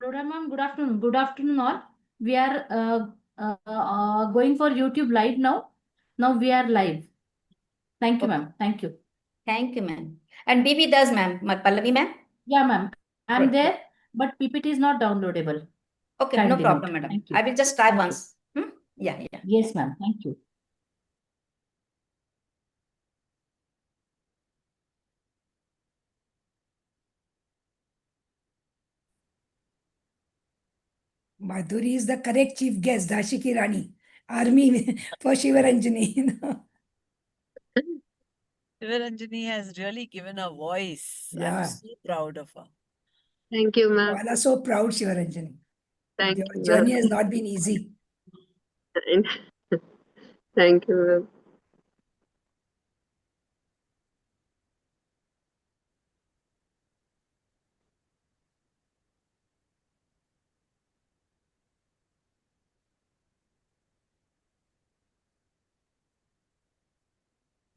Lora ma'am, good afternoon. Good afternoon, all. We are going for YouTube live now. Now we are live. Thank you, Okay. ma'am. Thank you. Thank you, ma'am. And be with us, ma'am. Pallavi, ma'am. Yeah, ma'am. I'm Great. there, but PPT is not downloadable. Okay, no Kindly problem, note. madam. Thank you. I will just try Thank you. once. Yeah. Yes, ma'am. Thank you. Madhuri is the correct chief guest, Dashiki Rani, army for Shivaranjani. Shivaranjani has really given a voice. Yeah. I'm so proud of her. Thank you, We ma'am. all are so proud, Shivaranjani. Thank Your you, journey ma'am. has not been easy. Thank you, ma'am.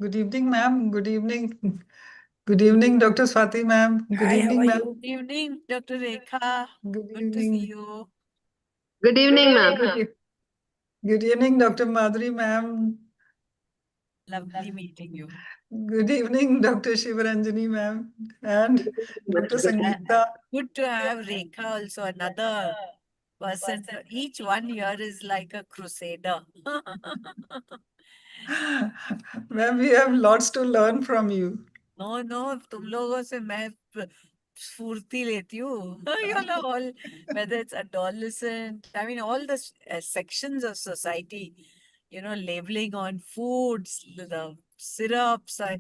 Good evening, ma'am. Good evening. Good evening, Dr. Swati, ma'am. Good Hi, how evening, are ma'am. you? Good evening, Dr. Rekha. Good Good to see evening. you. Good evening, ma'am. Good evening, Dr. Madhuri, ma'am. Lovely meeting you. Good evening, Dr. Shivaranjani, ma'am. And Dr. Sangeeta. Good to have Rekha also, another person. Each one here is like a crusader. Ma'am, we have lots to learn from you. No, तुम लोगों से मैं स्फूर्ति लेती हूँ. You know, all, whether it's adolescent, I mean, all the sections of society, you know, labeling on foods, the syrups. I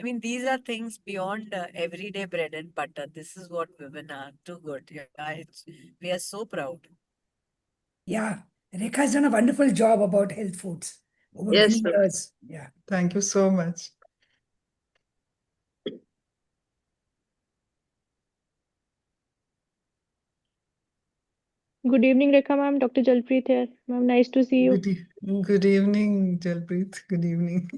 mean, these are things beyond everyday bread and butter. This is what women are. Too good. Yeah, we are so proud. Yeah, Rekha has done a wonderful job about health foods over Yes, many ma'am. years. Yeah. Thank you so much. Good evening, Rekha ma'am. Dr. Jalpreet here. Ma'am, nice to see you. Good evening, Jalpreet. Good evening.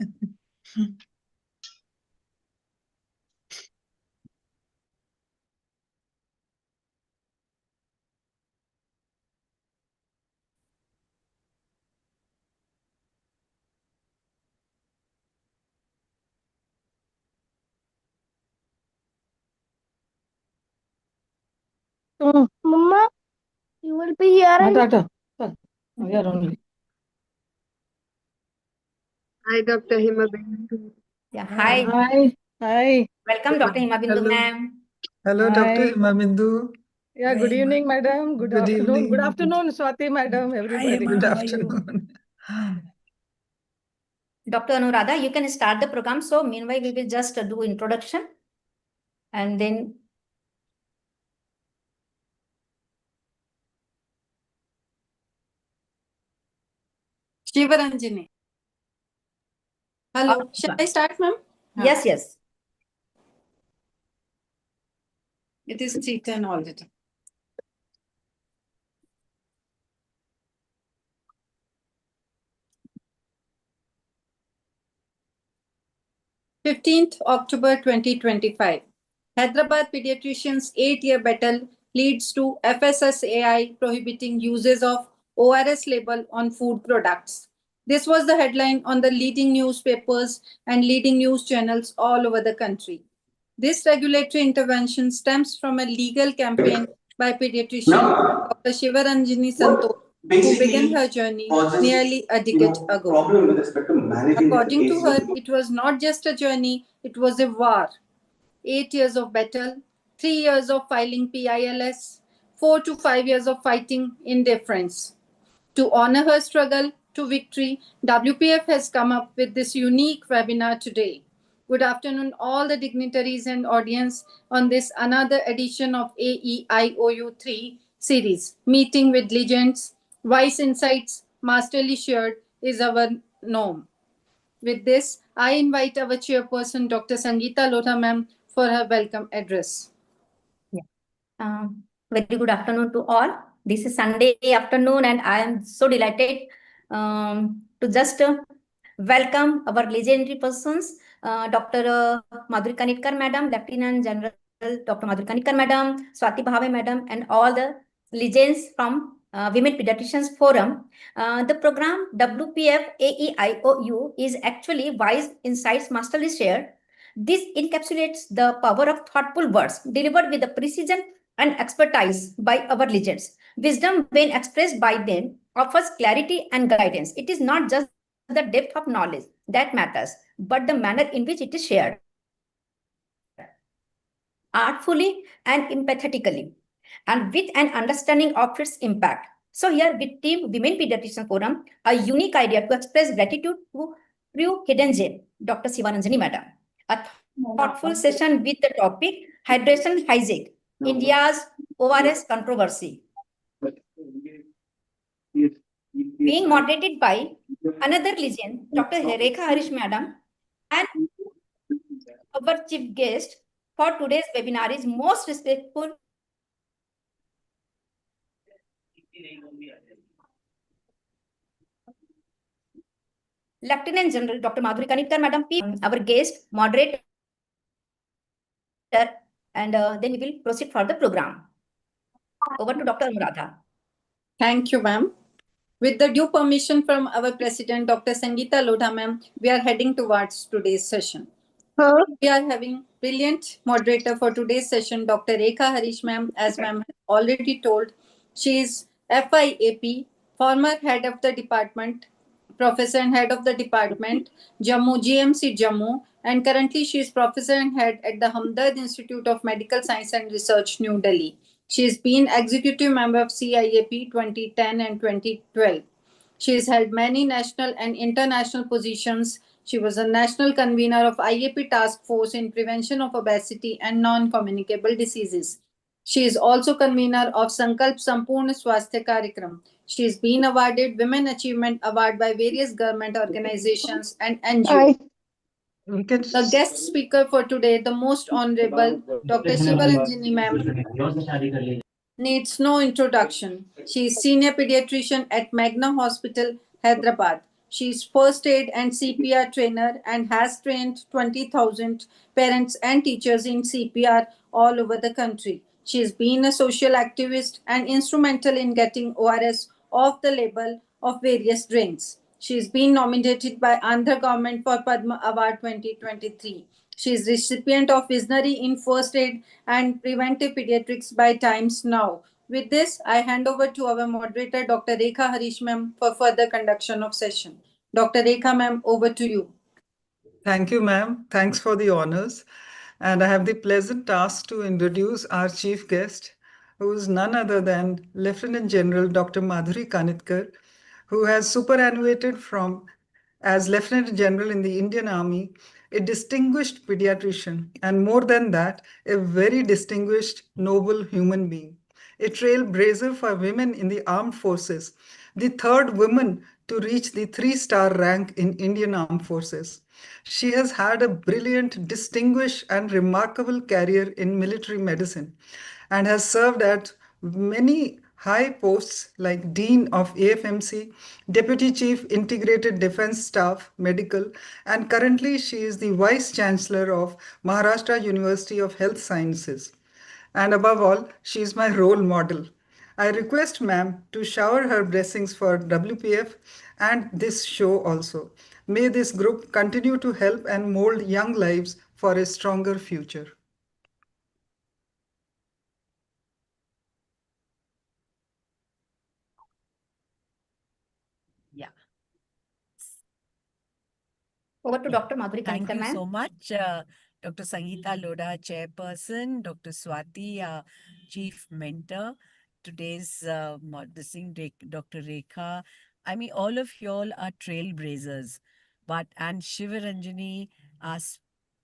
Mama, you will be here. We are only. Hi, Dr. Himabin. Yeah. Hi. Hi. Welcome, Dr. Himabindu, Hello. ma'am. Hello, Dr. Hi. Himabindu. Yeah, good Hi, evening, madam. Good Good afternoon. evening. Good afternoon, Swati, madam, Hi, everybody. Emma. Good How are you? afternoon. Dr. Anuradha, you can start the program. So meanwhile, we will just do introduction. And then Shivaranjani. Hello. Shall I start, ma'am? yes. It is 3:10 already. October 15th, 2025. Hyderabad Pediatricians 8-year battle leads to FSSAI prohibiting uses of ORS label on food products. This was the headline on the leading newspapers and leading news channels all over the country. This regulatory intervention stems from a legal campaign by pediatrician Dr. Shivaranjani Santosh, who began her journey nearly a decade ago. According to her, it was not just a journey, it was a war. 8 years of battle, 3 years of filing PILS, 4 to 5 years of fighting indifference. To honor her struggle to victory, WPF has come up with this unique webinar today. Good afternoon, all the dignitaries and audience on this another edition of AEIOU 3 series. Meeting with Legends, Wise Insights, Masterly Shared is our norm. With this, I invite our chairperson, Dr. Sangeeta Lotha ma'am, for her welcome address. Very good afternoon to all. This is Sunday afternoon, and I am so delighted to just welcome our legendary persons, Dr. Madhuri Kanitkar, Madam, Lieutenant General Dr. Madhuri Kanitkar, Madam, Swati Bhave, Madam, and all the legends from Women Pediatricians Forum. The program WPF AEIOU is actually Wise Insights Masterly Share. This encapsulates the power of thoughtful words delivered with the precision and expertise by our legends. Wisdom, when expressed by them, offers clarity and guidance. It is not just the depth of knowledge that matters, but the manner in which it is shared, artfully and empathetically, and with an understanding of its impact. So here with Team Women Pediatrician Forum, a unique idea to express gratitude to true hidden gem, Dr. Sivaranjani Madam. A thoughtful session with the topic Hydration Hygiene, India's ORS controversy, being moderated by another legend, Dr. Rekha Harish Madam, and our chief guest for today's webinar is most respectful Lieutenant General Dr. Madhuri Kanitkar, Madam P, our guest, moderator, and then we will proceed for the program. Over to Dr. Anuradha. Thank you, ma'am. With the due permission from our President, Dr. Sangeeta Lodha, ma'am, we are heading towards today's session. We are having brilliant moderator for today's session, Dr. Rekha Harish, ma'am. As ma'am has already told, she is FIAP, former head of the department, professor and head of the department, Jammu, GMC Jammu, and currently she is professor and head at the Hamdard Institute of Medical Science and Research, New Delhi. She has been executive member of CIAP 2010 and 2012. She has held many national and international positions. She was a national convener of IAP Task Force in Prevention of Obesity and Non-Communicable Diseases. She is also convener of Sankalp Sampurna Swasthya Karyakram. She has been awarded Women Achievement Award by various government organizations and NGOs. We can The guest speaker for today, the most honorable Dr. Sivaranjani ma'am, needs no introduction. She is senior pediatrician at Magna Hospital, Hyderabad. She is first aid and CPR trainer and has trained 20,000 parents and teachers in CPR all over the country. She has been a social activist and instrumental in getting ORS off the label of various drinks. She has been nominated by Andhra government for Padma Award 2023. She is recipient of Visionary in First Aid and Preventive Pediatrics by Times Now. With this, I hand over to our moderator, Dr. Rekha Harish ma'am, for further conduction of session. Dr. Rekha ma'am, over to you. Thank you, ma'am. Thanks for the honors. And I have the pleasant task to introduce our chief guest, who is none other than Lieutenant General Dr. Madhuri Kanitkar, who has superannuated from as Lieutenant General in the Indian Army, a distinguished pediatrician, and more than that, a very distinguished, noble human being, a trailblazer for women in the armed forces, the third woman to reach the 3-star rank in Indian Armed Forces. She has had a brilliant, distinguished, and remarkable career in military medicine and has served at many high posts like Dean of AFMC, Deputy Chief Integrated Defense Staff Medical, and currently she is the Vice Chancellor of Maharashtra University of Health Sciences. And above all, she is my role model. I request ma'am to shower her blessings for WPF and this show also. May this group continue to help and mold young lives for a stronger future. Yeah. Over to Dr. Madhuri Thank Kanitkar, you ma'am. so much, Dr. Sangeeta Lodha, Chairperson, Dr. Swati, Chief Mentor, today's Dr. Rekha. I mean, all of y'all are trailblazers, and Shivaranjani, our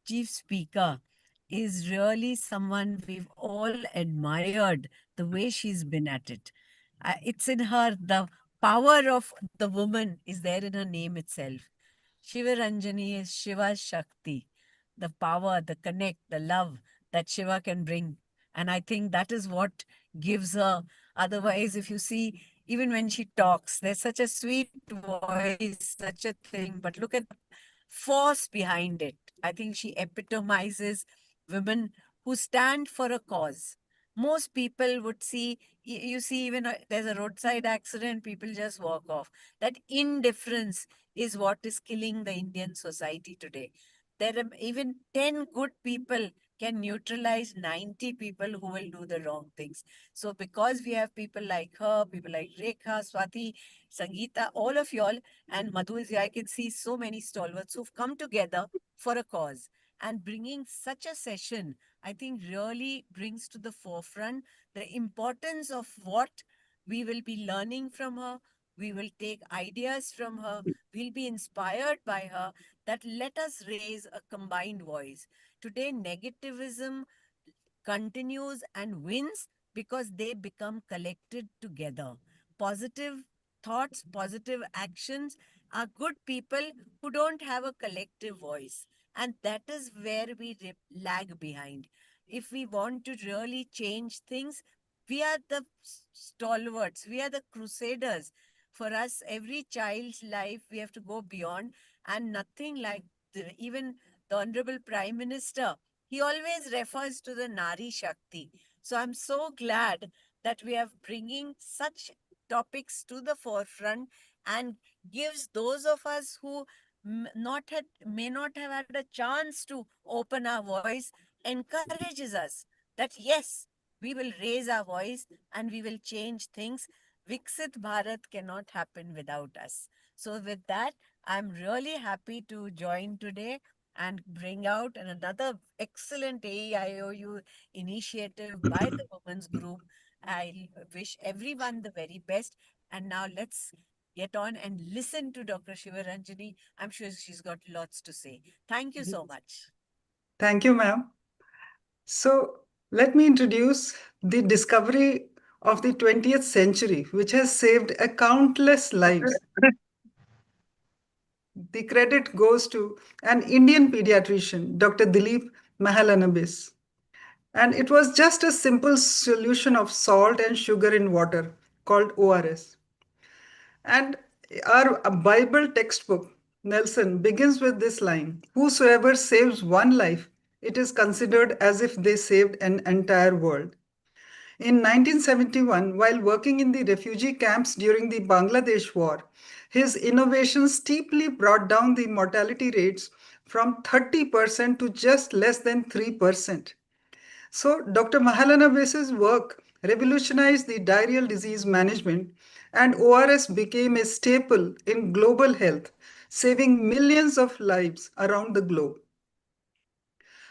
Chief Speaker, is really someone we've all admired the way she's been at it. It's in her, the power of the woman is there in her name itself. Shivaranjani is Shiva's Shakti, the power, the connect, the love that Shiva can bring. And I think that is what gives her. Otherwise, if you see, even when she talks, there's such a sweet voice, such a thing. But look at the force behind it. I think she epitomizes women who stand for a cause. Most people would see, you see, even there's a roadside accident, people just walk off. That indifference is what is killing the Indian society today. There are even 10 good people can neutralize 90 people who will do the wrong things. So because we have people like her, people like Rekha, Swati, Sangeeta, all of y'all, and Madhu is here, I can see so many stalwarts who've come together for a cause. And bringing such a session, I think, really brings to the forefront the importance of what we will be learning from her. We will take ideas from her. We'll be inspired by her. That let us raise a combined voice. Today, negativism continues and wins because they become collected together. Positive thoughts, positive actions are good people who don't have a collective voice. And that is where we lag behind. If we want to really change things, we are the stalwarts, we are the crusaders. For us, every child's life, we have to go beyond, and nothing like even the Honorable Prime Minister, he always refers to the Nari Shakti. So I'm so glad that we are bringing such topics to the forefront and gives those of us who may not have had a chance to open our voice, encourages us that yes, we will raise our voice and we will change things. Viksit Bharat cannot happen without us. So with that, I'm really happy to join today and bring out another excellent AEIOU initiative by the Women's Group. I wish everyone the very best. And now let's get on and listen to Dr. Shivaranjani. I'm sure she's got lots to say. Thank you so much. Thank you, ma'am. So let me introduce the discovery of the 20th century, which has saved a countless lives. The credit goes to an Indian pediatrician, Dr. Dilip Mahalanobis. And it was just a simple solution of salt and sugar in water called ORS. And our Bible textbook, Nelson, begins with this line: whosoever saves one life, it is considered as if they saved an entire world. In 1971, while working in the refugee camps during the Bangladesh War, his innovation steeply brought down the mortality rates from 30% to just less than 3%. So, Dr. Mahalanobis's work revolutionized the diarrheal disease management, and ORS became a staple in global health, saving millions of lives around the globe.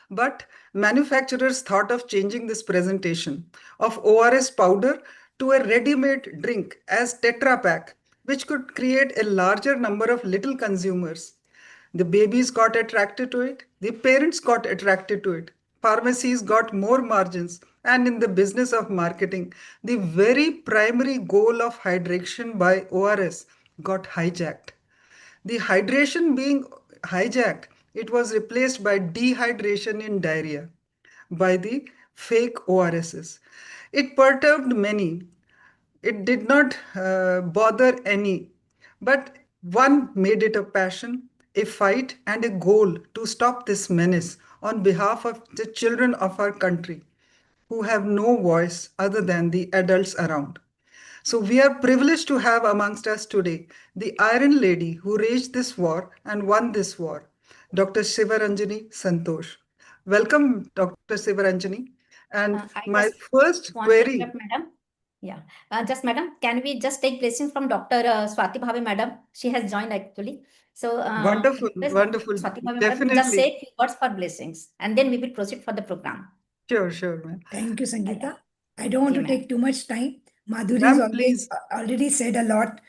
But manufacturers thought of changing this presentation of ORS powder to a ready-made drink as Tetra Pak, which could create a larger number of little consumers. The babies got attracted to it, the parents got attracted to it, pharmacies got more margins, and in the business of marketing, the very primary goal of hydration by ORS got hijacked. The hydration being hijacked, it was replaced by dehydration in diarrhea by the fake ORSs. It perturbed many. It did not bother any, but one made it a passion, a fight, and a goal to stop this menace on behalf of the children of our country who have no voice other than the adults around. So we are privileged to have amongst us today the Iron Lady who waged this war and won this war, Dr. Shivaranjani Santosh. Welcome, Dr. Shivaranjani. And I my just first want to query. interrupt, madam. Yeah, just madam, can we just take blessings from Dr. Swati Bhave, madam? She has joined actually. So, Wonderful, request wonderful. Swati Bhave, madam, to just Definitely. say a few words for blessings, and then we will proceed for the program. Sure, ma'am. Thank you, Yeah. Sangeeta. I don't want Yeah, to ma'am. take too much time. Madhuri's Ma'am, please. already said a lot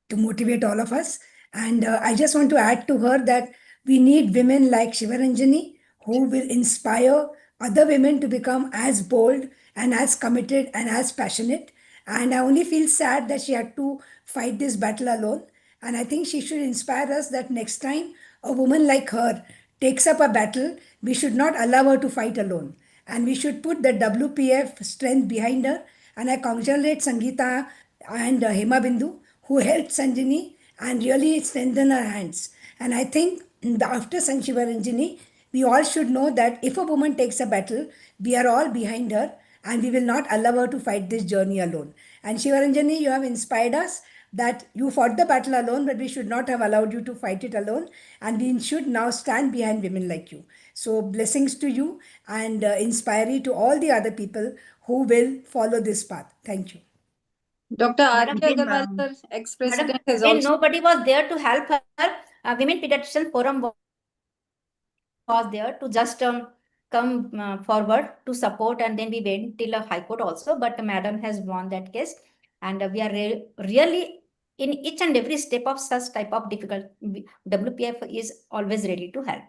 to motivate all of us. And I just want to add to her that we need women like Shivaranjani who will inspire other women to become as bold and as committed and as passionate. And I only feel sad that she had to fight this battle alone. And I think she should inspire us that next time a woman like her takes up a battle, we should not allow her to fight alone. And we should put the WPF strength behind her. And I congratulate Sangeeta and Hema Bindu who helped Sanjini and really strengthen her hands. And I think after Sanchiva Ranjini, we all should know that if a woman takes a battle, we are all behind her. and we will not allow her to fight this journey alone. And Shivaranjani, you have inspired us that you fought the battle alone, but we should not have allowed you to fight it alone. And we should now stand behind women like you. So, blessings to you and inspiry to all the other people who will follow this path. Thank you. Dr. Madam, R.K. you, Agarwal, ma'am. sir, ex-president, has when also. nobody was there to help her, Women Pediatrician Forum was there to just come forward to support, and then we went till a high court also, but madam has won that case, and we are really in each and every step of such type of difficult, WPF is always ready to help.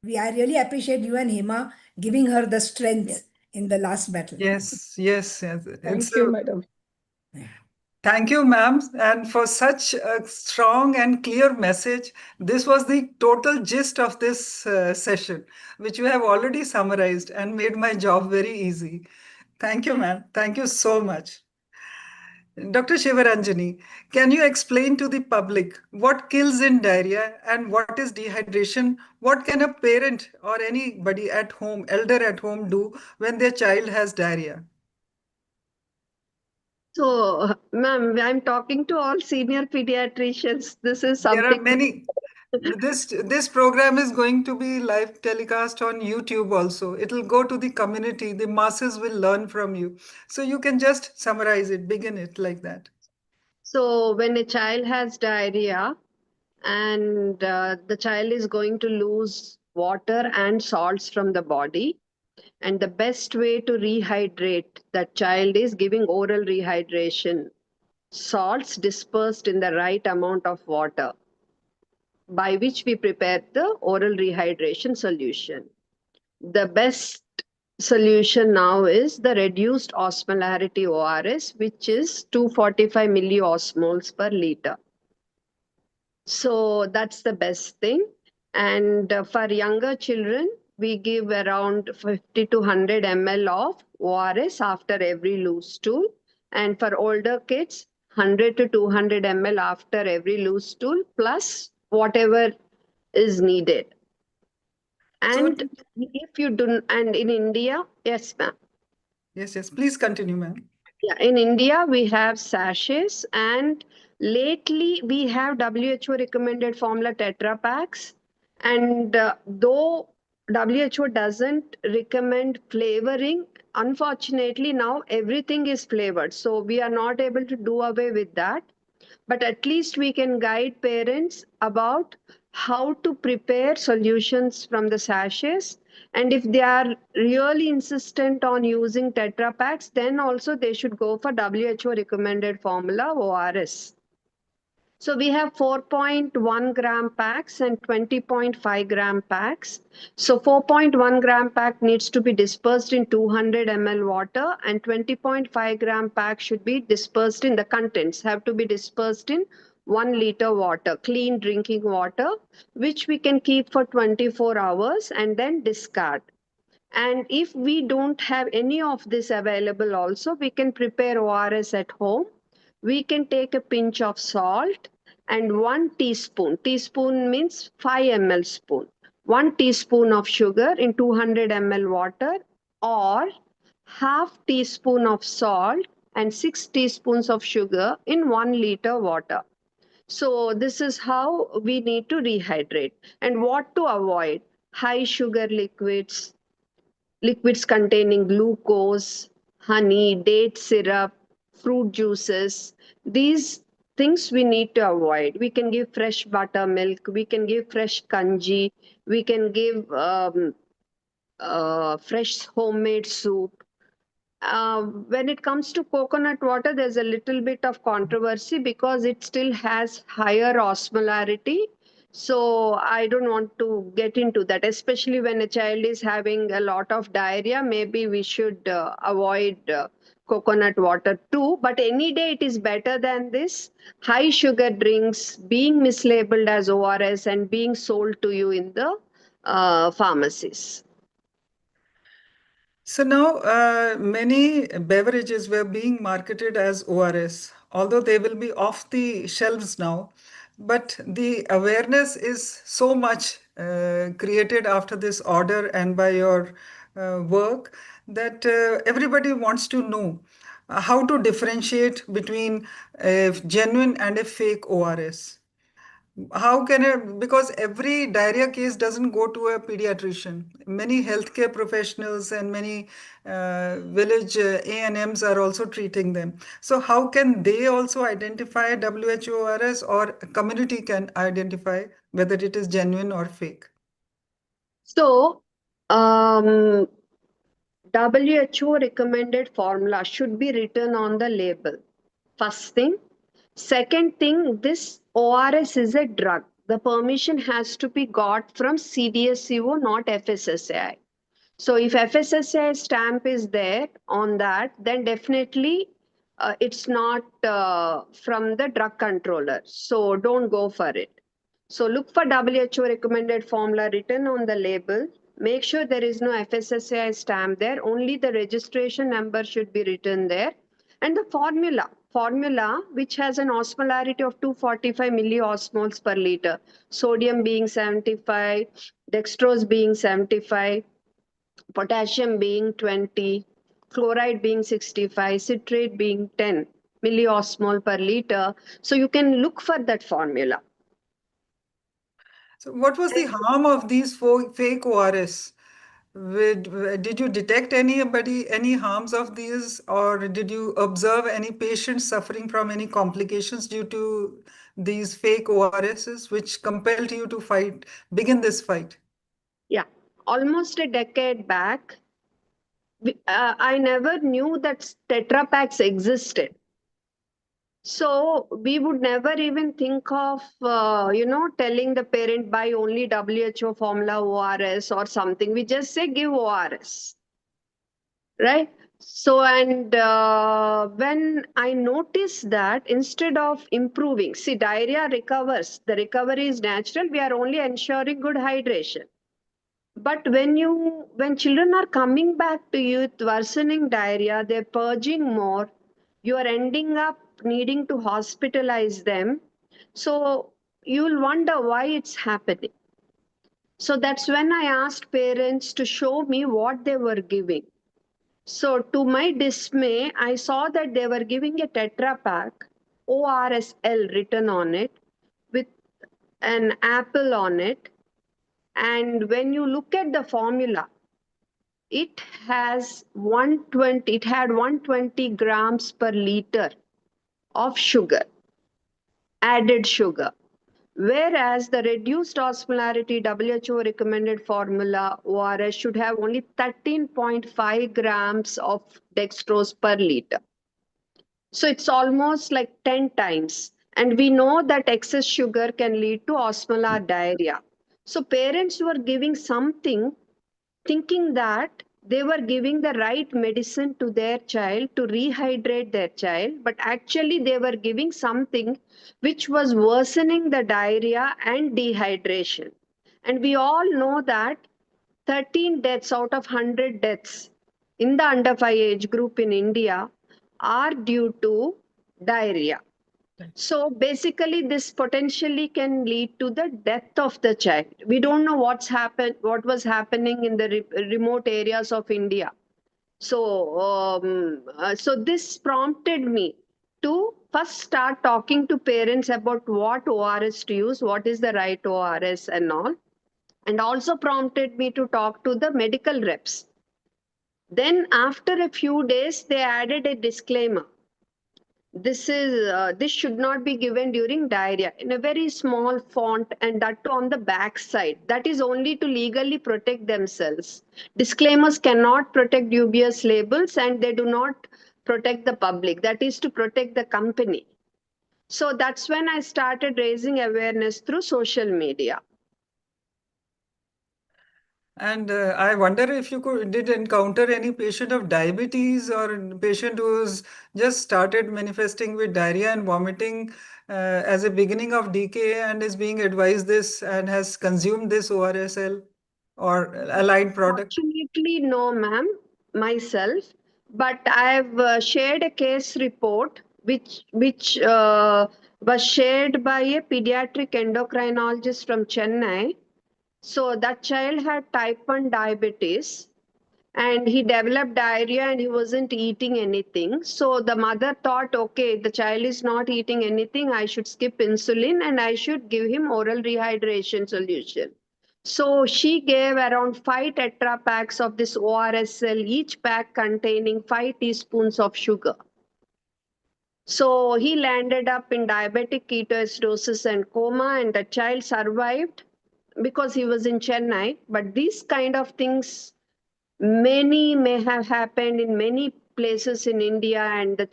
I really appreciate you and Hema giving her the strength Yes. in the last battle. Yes, yes, yes. Thank you, madam. Thank you, ma'am, and for such a strong and clear message. This was the total gist of this session, which you have already summarized and made my job very easy. Thank you, ma'am. Thank you so much. Dr. Shivaranjani, can you explain to the public what kills in diarrhea and what is dehydration? What can a parent or anybody at home, elder at home, do when their child has diarrhea? So, ma'am, I'm talking to all senior pediatricians. This is There are something. many. This program is going to be live telecast on YouTube also. It'll go to the community. The masses will learn from you. So you can just summarize it, begin it like that. So, when a child has diarrhea and the child is going to lose water and salts from the body, and the best way to rehydrate that child is giving oral rehydration. Salts dispersed in the right amount of water, by which we prepare the oral rehydration solution. The best solution now is the reduced osmolarity ORS, which is 245 milliosmoles per liter. So that's the best thing. And for younger children, we give around 50 to 100 ml of ORS after every loose stool. And for older kids, 100 to 200 ml after every loose stool, plus whatever is needed. And if you do, and in India, yes, ma'am. Yes, please continue, ma'am. Yeah, in India, we have sachets, and lately we have WHO recommended formula Tetra packs. And though WHO doesn't recommend flavoring, unfortunately now everything is flavored. So we are not able to do away with that. But at least we can guide parents about how to prepare solutions from the sachets. And if they are really insistent on using Tetra packs, then also they should go for WHO recommended formula ORS. So we have 4.1 gram packs and 20.5 gram packs. So 4.1 gram pack needs to be dispersed in 200 ml water, and 20.5 gram pack should be dispersed in the contents, have to be dispersed in 1 liter water, clean drinking water, which we can keep for 24 hours and then discard. And if we don't have any of this available also, we can prepare ORS at home. We can take a pinch of salt and 1 teaspoon. Teaspoon means 5 ml spoon. 1 teaspoon of sugar in 200 ml water, or half teaspoon of salt and 6 teaspoons of sugar in 1 liter water. So this is how we need to rehydrate. And what to avoid: high sugar liquids, liquids containing glucose, honey, date syrup, fruit juices. These things we need to avoid. We can give fresh buttermilk, we can give fresh kanji, we can give fresh homemade soup. When it comes to coconut water, there's a little bit of controversy because it still has higher osmolarity. So I don't want to get into that, especially when a child is having a lot of diarrhea. Maybe we should avoid coconut water too. But any day it is better than this high sugar drinks being mislabeled as ORS and being sold to you in the pharmacies. So now many beverages were being marketed as ORS, although they will be off the shelves now. But the awareness is so much created after this order and by your work that everybody wants to know how to differentiate between a genuine and a fake ORS. How can it, because every diarrhea case doesn't go to a pediatrician. Many healthcare professionals and many village A&Ms are also treating them. So how can they also identify WHORS, or community can identify whether it is genuine or fake? So, WHO recommended formula should be written on the label. First thing. Second thing, this ORS is a drug. The permission has to be got from CDSCO, not FSSAI. So if FSSAI stamp is there on that, then definitely it's not from the drug controller. So don't go for it. So look for WHO recommended formula written on the label. Make sure there is no FSSAI stamp there. Only the registration number should be written there. And the formula which has an osmolarity of 245 milliosmoles per liter, sodium being 75, dextrose being 75, potassium being 20, chloride being 65, citrate being 10 milliosmol per liter. So you can look for that formula. So what was the harm of these fake ORS? Did you detect any harms of these, or did you observe any patients suffering from any complications due to these fake ORSs, which compelled you to begin this fight? Yeah, almost a decade back, I never knew that Tetra Paks existed. So we would never even think of, telling the parent buy only WHO formula ORS or something. We just say give ORS, right? So, and when I noticed that instead of improving, see, diarrhea recovers. The recovery is natural. We are only ensuring good hydration. But when children are coming back to you with worsening diarrhea, they're purging more, you are ending up needing to hospitalize them. So you'll wonder why it's happening. So that's when I asked parents to show me what they were giving. So to my dismay, I saw that they were giving a Tetra Pak, ORSL written on it, with an apple on it. And when you look at the formula, it had 120 grams per liter of sugar, added sugar. Whereas the reduced osmolarity WHO recommended formula ORS should have only 13.5 grams of dextrose per liter. So it's almost like 10 times. And we know that excess sugar can lead to osmolar diarrhea. So parents were giving something thinking that they were giving the right medicine to their child to rehydrate their child, but actually they were giving something which was worsening the diarrhea and dehydration. And we all know that 13 deaths out of 100 deaths in the under 5 age group in India are due to diarrhea. So basically, this potentially can lead to the death of the child. We don't know what was happening in the remote areas of India. So this prompted me to first start talking to parents about what ORS to use, what is the right ORS and all, and also prompted me to talk to the medical reps. Then after a few days, they added a disclaimer. This should not be given during diarrhea in a very small font, and that too on the back side. That is only to legally protect themselves. Disclaimers cannot protect dubious labels, and they do not protect the public. That is to protect the company. So that's when I started raising awareness through social media. And I wonder if you did encounter any patient of diabetes or patient who's just started manifesting with diarrhea and vomiting as a beginning of decay and is being advised this and has consumed this ORSL or allied product? Fortunately, no, ma'am, myself. But I've shared a case report which was shared by a pediatric endocrinologist from Chennai. So that child had type 1 diabetes, and he developed diarrhea and he wasn't eating anything. So the mother thought, okay, the child is not eating anything, I should skip insulin and I should give him oral rehydration solution. So she gave around 5 tetra packs of this ORSL, each pack containing 5 teaspoons of sugar. So he landed up in diabetic ketoacidosis and coma, and the child survived because he was in Chennai. But these kind of things, many may have happened in many places in India, and the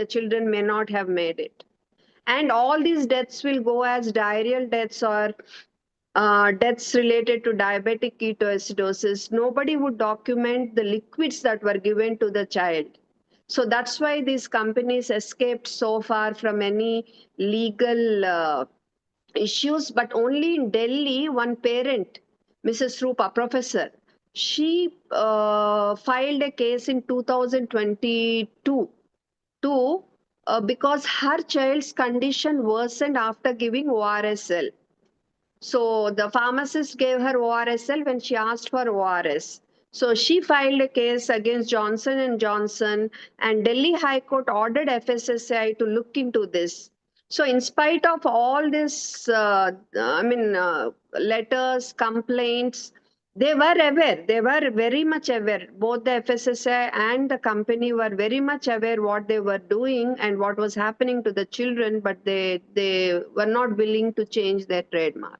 children may not have made it. And all these deaths will go as diarrheal deaths or deaths related to diabetic ketoacidosis. Nobody would document the liquids that were given to the child. So that's why these companies escaped so far from any legal issues. But only in Delhi, one parent, Mrs. Rupa, professor, she filed a case in 2022 because her child's condition worsened after giving ORSL. So the pharmacist gave her ORSL when she asked for ORS. So she filed a case against Johnson and Johnson, and Delhi High Court ordered FSSAI to look into this. So in spite of all this, letters, complaints, they were aware. They were very much aware. Both the FSSAI and the company were very much aware what they were doing and what was happening to the children, but they were not willing to change their trademark.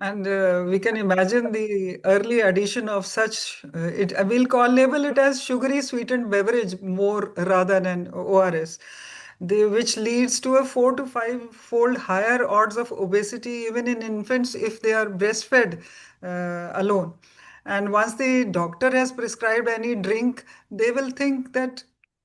And we can imagine the early addition of such, we'll label it as sugary sweetened beverage more rather than ORS, which leads to a 4 to 5 fold higher odds of obesity even in infants if they are breastfed alone. And once the doctor has prescribed any drink, they will think that,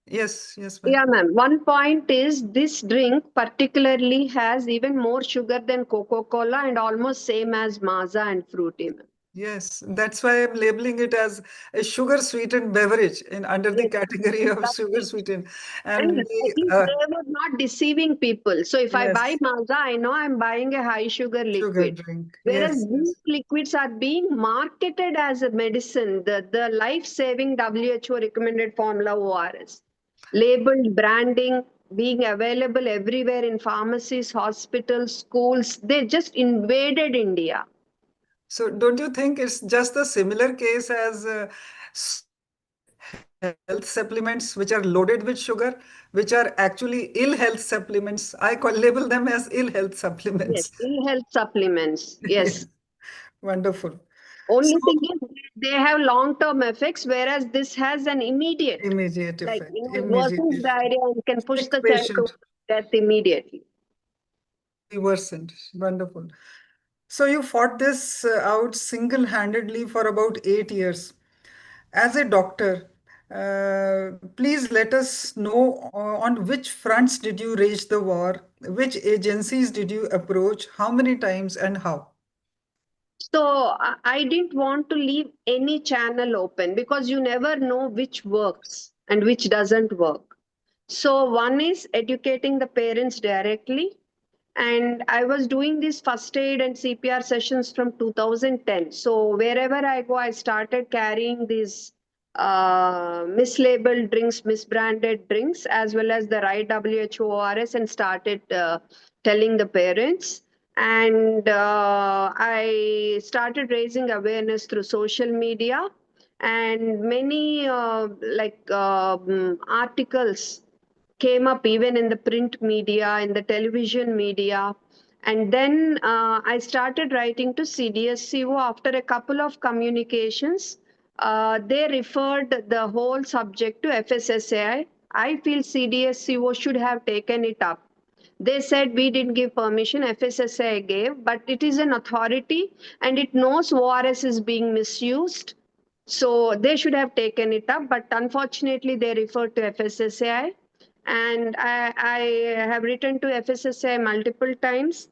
yes, ma'am. Yeah, ma'am. One point is this drink particularly has even more sugar than Coca-Cola and almost same as Maaza and Fruity, ma'am. Yes, that's why I'm labeling it as a sugar sweetened beverage under the category of sugar sweetened. And they were not deceiving people. So if I buy Yes. Maaza, I know I'm buying a high sugar liquid. drink. Whereas Yes, these liquids are being marketed as a medicine, the life-saving WHO recommended formula ORS. Labeled, branding, being available everywhere in pharmacies, hospitals, schools. They just invaded India. So don't you think it's just a similar case as health supplements which are loaded with sugar, which are actually ill health supplements? I label them as ill health supplements. Yes, ill health supplements. Yes. Wonderful. Only So, thing is they have long-term effects, whereas this has an immediate effect. worsens diarrhea and can push Sick the child to patient. death immediately. Worsened. Wonderful. So you fought this out single-handedly for about 8 years. As a doctor, please let us know on which fronts did you wage the war, which agencies did you approach, how many times and how? So I didn't want to leave any channel open because you never know which works and which doesn't work. So one is educating the parents directly. And I was doing these first aid and CPR sessions from 2010. So wherever I go, I started carrying these mislabeled drinks, misbranded drinks, as well as the right WHO ORS, and started telling the parents. And I started raising awareness through social media, and many articles came up even in the print media, in the television media. And then I started writing to CDSCO after a couple of communications. They referred the whole subject to FSSAI. I feel CDSCO should have taken it up. They said we didn't give permission, FSSAI gave, but it is an authority and it knows ORS is being misused. So they should have taken it up, but unfortunately they referred to FSSAI. And I have written to FSSAI multiple times.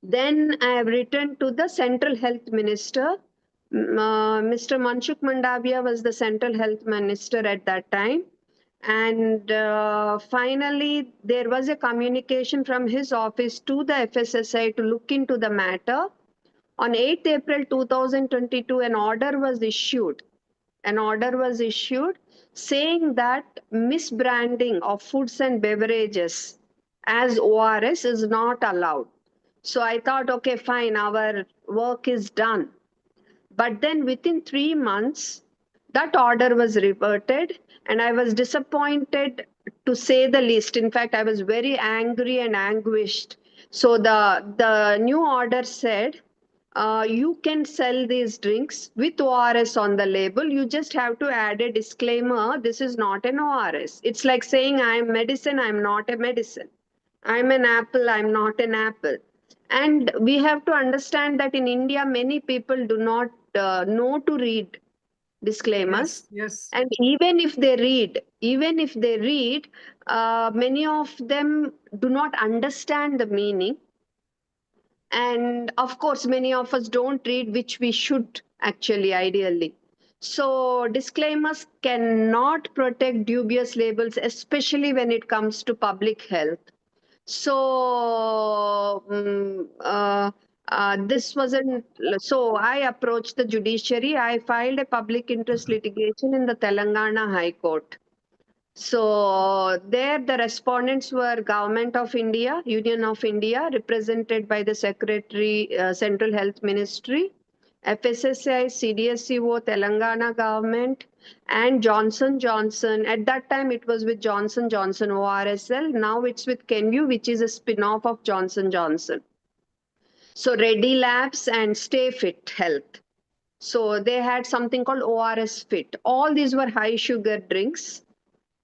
Then I have written to the Central Health Minister. Mr. Manshuk Mandavia was the Central Health Minister at that time. And finally, there was a communication from his office to the FSSAI to look into the matter. On 8th April 2022, an order was issued saying that misbranding of foods and beverages as ORS is not allowed. So I thought, okay, fine, our work is done. But then within 3 months, that order was reverted, and I was disappointed to say the least. In fact, I was very angry and anguished. So the new order said, you can sell these drinks with ORS on the label. You just have to add a disclaimer. This is not an ORS. It's like saying I'm medicine, I'm not a medicine. I'm an apple, I'm not an apple. And we have to understand that in India, many people do not know to read disclaimers. Yes. And even if they read, many of them do not understand the meaning. And of course, many of us don't read, which we should actually, ideally. So disclaimers cannot protect dubious labels, especially when it comes to public health. So this wasn't. So I approached the judiciary. I filed a public interest litigation in the Telangana High Court. So there the respondents were Government of India, Union of India, represented by the Secretary, Central Health Ministry, FSSAI, CDSCO, Telangana government, and Johnson Johnson. At that time, it was with Johnson Johnson ORSL. Now it's with Kenvue, which is a spin-off of Johnson Johnson. So Reddy Labs and Stay Fit Health. So they had something called ORS Fit. All these were high sugar drinks.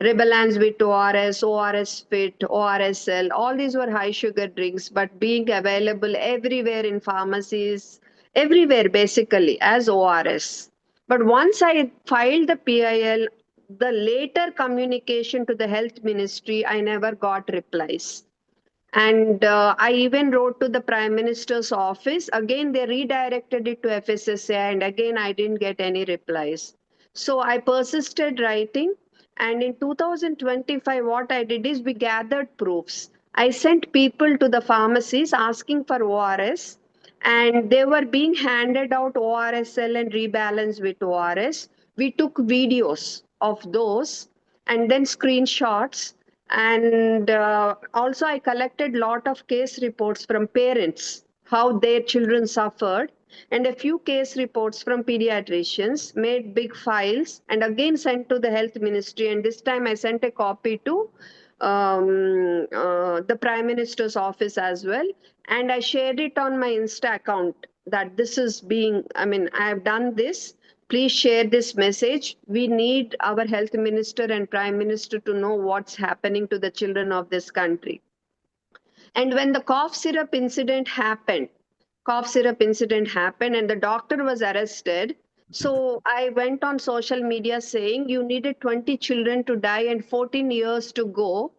Rebalance with ORS, ORS Fit, ORSL, all these were high sugar drinks, but being available everywhere in pharmacies, everywhere basically as ORS. But once I filed the PIL, the later communication to the health ministry, I never got replies. And I even wrote to the Prime Minister's office. Again, they redirected it to FSSAI, and again, I didn't get any replies. So I persisted writing. And in 2025, what I did is we gathered proofs. I sent people to the pharmacies asking for ORS, and they were being handed out ORSL and rebalance with ORS. We took videos of those and then screenshots. And also I collected lot of case reports from parents, how their children suffered, and a few case reports from pediatricians, made big files, and again sent to the health ministry. And this time I sent a copy to the Prime Minister's office as well. And I shared it on my Insta account that this is being, I mean, I have done this. Please share this message. We need our health minister and prime minister to know what's happening to the children of this country. And when the cough syrup incident happened and the doctor was arrested. So I went on social media saying you needed 20 children to die and 14 years to go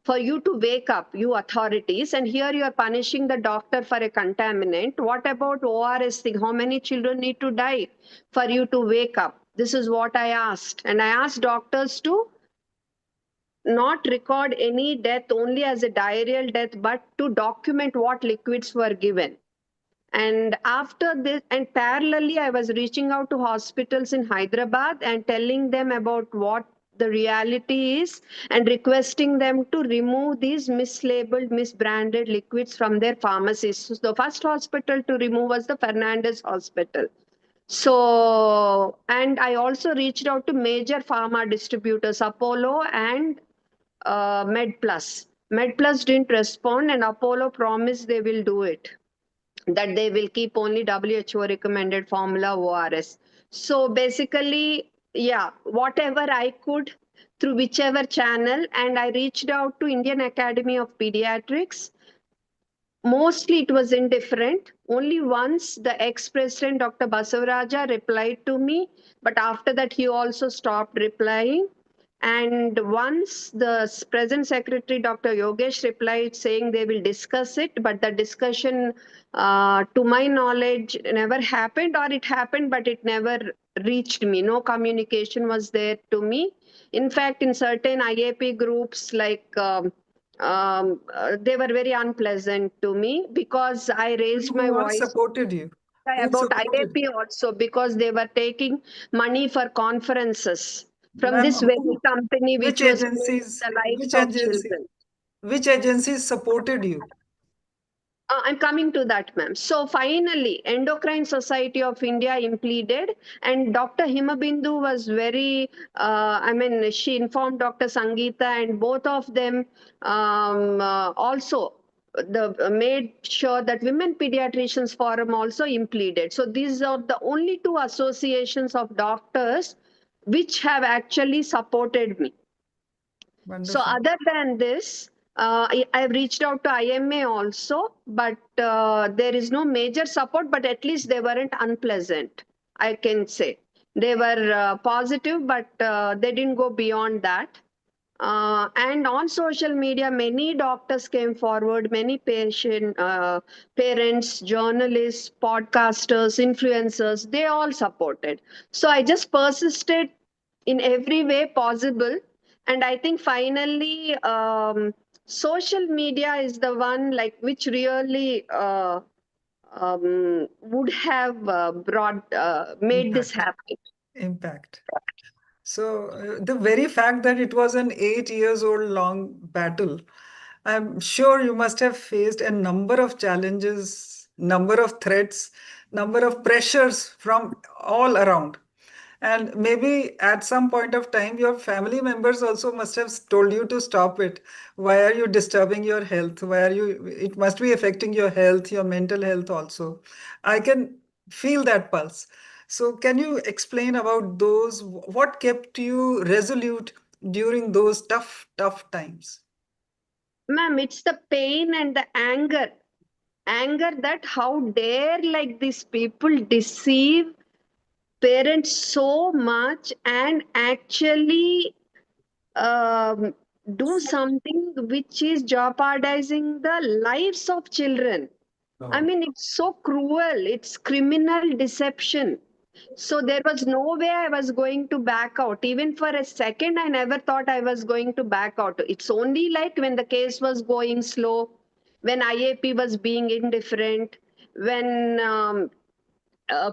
for you to wake up, you authorities, and here you are punishing the doctor for a contaminant. What about ORS thing? How many children need to die for you to wake up? This is what I asked. And I asked doctors to not record any death only as a diarrheal death, but to document what liquids were given. And after this, and parallelly, I was reaching out to hospitals in Hyderabad and telling them about what the reality is and requesting them to remove these mislabeled, misbranded liquids from their pharmacies. So the first hospital to remove was the Fernandez Hospital. So, and I also reached out to major pharma distributors, Apollo and MedPlus. MedPlus didn't respond, and Apollo promised they will do it, that they will keep only WHO recommended formula ORS. So basically, yeah, whatever I could through whichever channel, and I reached out to Indian Academy of Pediatrics. Mostly it was indifferent. Only once the ex-president Dr. Basavaraja replied to me, but after that he also stopped replying. And once the present secretary, Dr. Yogesh, replied saying they will discuss it, but the discussion, to my knowledge, never happened, or it happened, but it never reached me. No communication was there to me. In fact, in certain IAP groups, like they were very unpleasant to me because I raised my Who all voice. supported you? about supported? IAP also, because they were taking money for conferences from Ma'am, this very company, which was saving the lives which of agency, children. which agencies supported you? I'm coming to that, ma'am. So finally, Endocrine Society of India implemented, and Dr. Himabindu was very, she informed Dr. Sangeeta, and both of them also made sure that Women Pediatricians Forum also implemented. So these are the only two associations of doctors which have actually supported me. So Wonderful. other than this, I've reached out to IMA also, but there is no major support, but at least they weren't unpleasant, I can say. They were positive, but they didn't go beyond that. And on social media, many doctors came forward, many parents, journalists, podcasters, influencers, they all supported. So I just persisted in every way possible. And I think finally, social media is the one like which really would have made this Impact. happen. Impact. So the very fact that it was an 8 years old long battle, I'm sure you must have faced a number of challenges, number of threats, number of pressures from all around. And maybe at some point of time, your family members also must have told you to stop it. Why are you disturbing your health? Why are you, it must be affecting your health, your mental health also. I can feel that pulse. So can you explain about those, what kept you resolute during those tough times? Ma'am, it's the pain and the anger that how dare like these people deceive parents so much and actually um, do something which is jeopardizing the lives of children. I mean, it's so cruel. It's criminal deception. So there was no way I was going to back out. Even for a second, I never thought I was going to back out. It's only like when the case was going slow, when IAP was being indifferent, when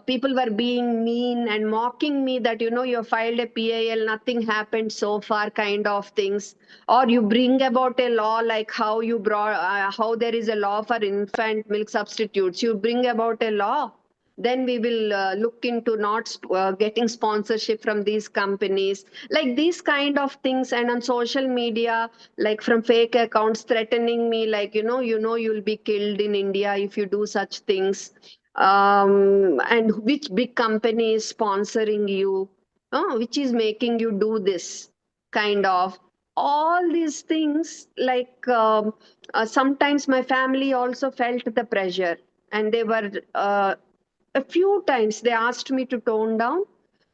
people were being mean and mocking me that you filed a PAL, nothing happened so far, kind of things. Or you bring about a law like how you brought how there is a law for infant milk substitutes. You bring about a law, then we will look into not getting sponsorship from these companies, like these kind of things. And on social media, like from fake accounts threatening me, like you'll be killed in India if you do such things, and which big company is sponsoring you, which is making you do this, kind of all these things. Like sometimes my family also felt the pressure, and they were a few times they asked me to tone down,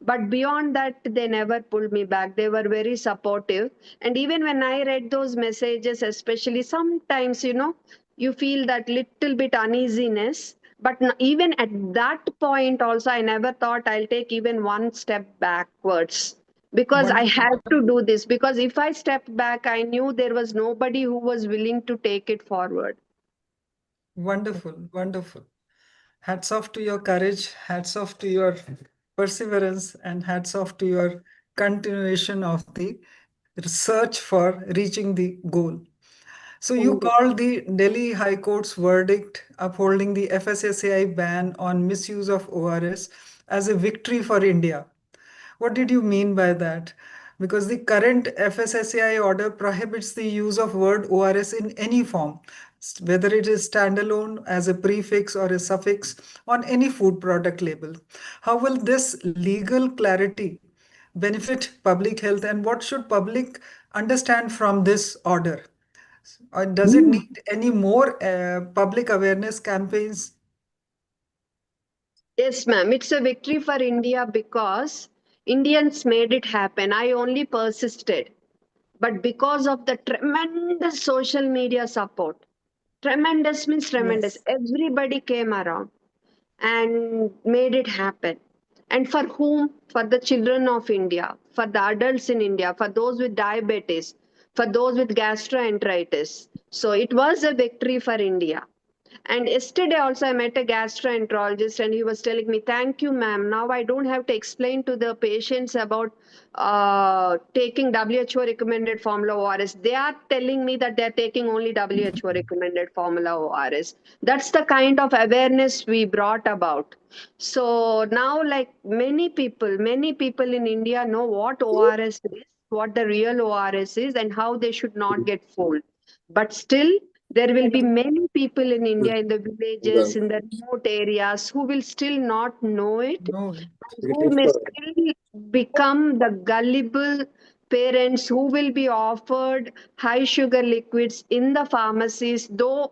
but beyond that they never pulled me back. They were very supportive. And even when I read those messages, especially, sometimes you feel that little bit uneasiness. But even at that point also, I never thought I'll take even one step backwards, because I Wonderful. had to do this. Because if I stepped back, I knew there was nobody who was willing to take it forward. Wonderful. Wonderful. Hats off to your courage, hats off to your perseverance, and hats off to your continuation of the search for reaching the goal. So you called the Delhi High Court's verdict upholding the FSSAI ban on misuse of ORS as a victory for India. What did you mean by that? Because the current FSSAI order prohibits the use of word ORS in any form, whether it is standalone, as a prefix or a suffix on any food product label. How will this legal clarity benefit public health, and what should public understand from this order? Or does it need any more public awareness campaigns? Yes, ma'am. It's a victory for India because Indians made it happen. I only persisted. But because of the tremendous social media support, tremendous means tremendous, Yes. everybody came around and made it happen. And for whom? For the children of India, for the adults in India, for those with diabetes, for those with gastroenteritis. So it was a victory for India. And yesterday also I met a gastroenterologist and he was telling me, thank you, ma'am. Now I don't have to explain to the patients about taking WHO recommended formula ORS. They are telling me that they're taking only WHO recommended formula ORS. That's the kind of awareness we brought about. So now, like many people in India know what ORS is, what the real ORS is, and how they should not get fooled. But still, there will be many people in India, in the villages, in the remote areas, who will still not know it, No. who may still become the gullible parents who will be offered high sugar liquids in the pharmacies. Though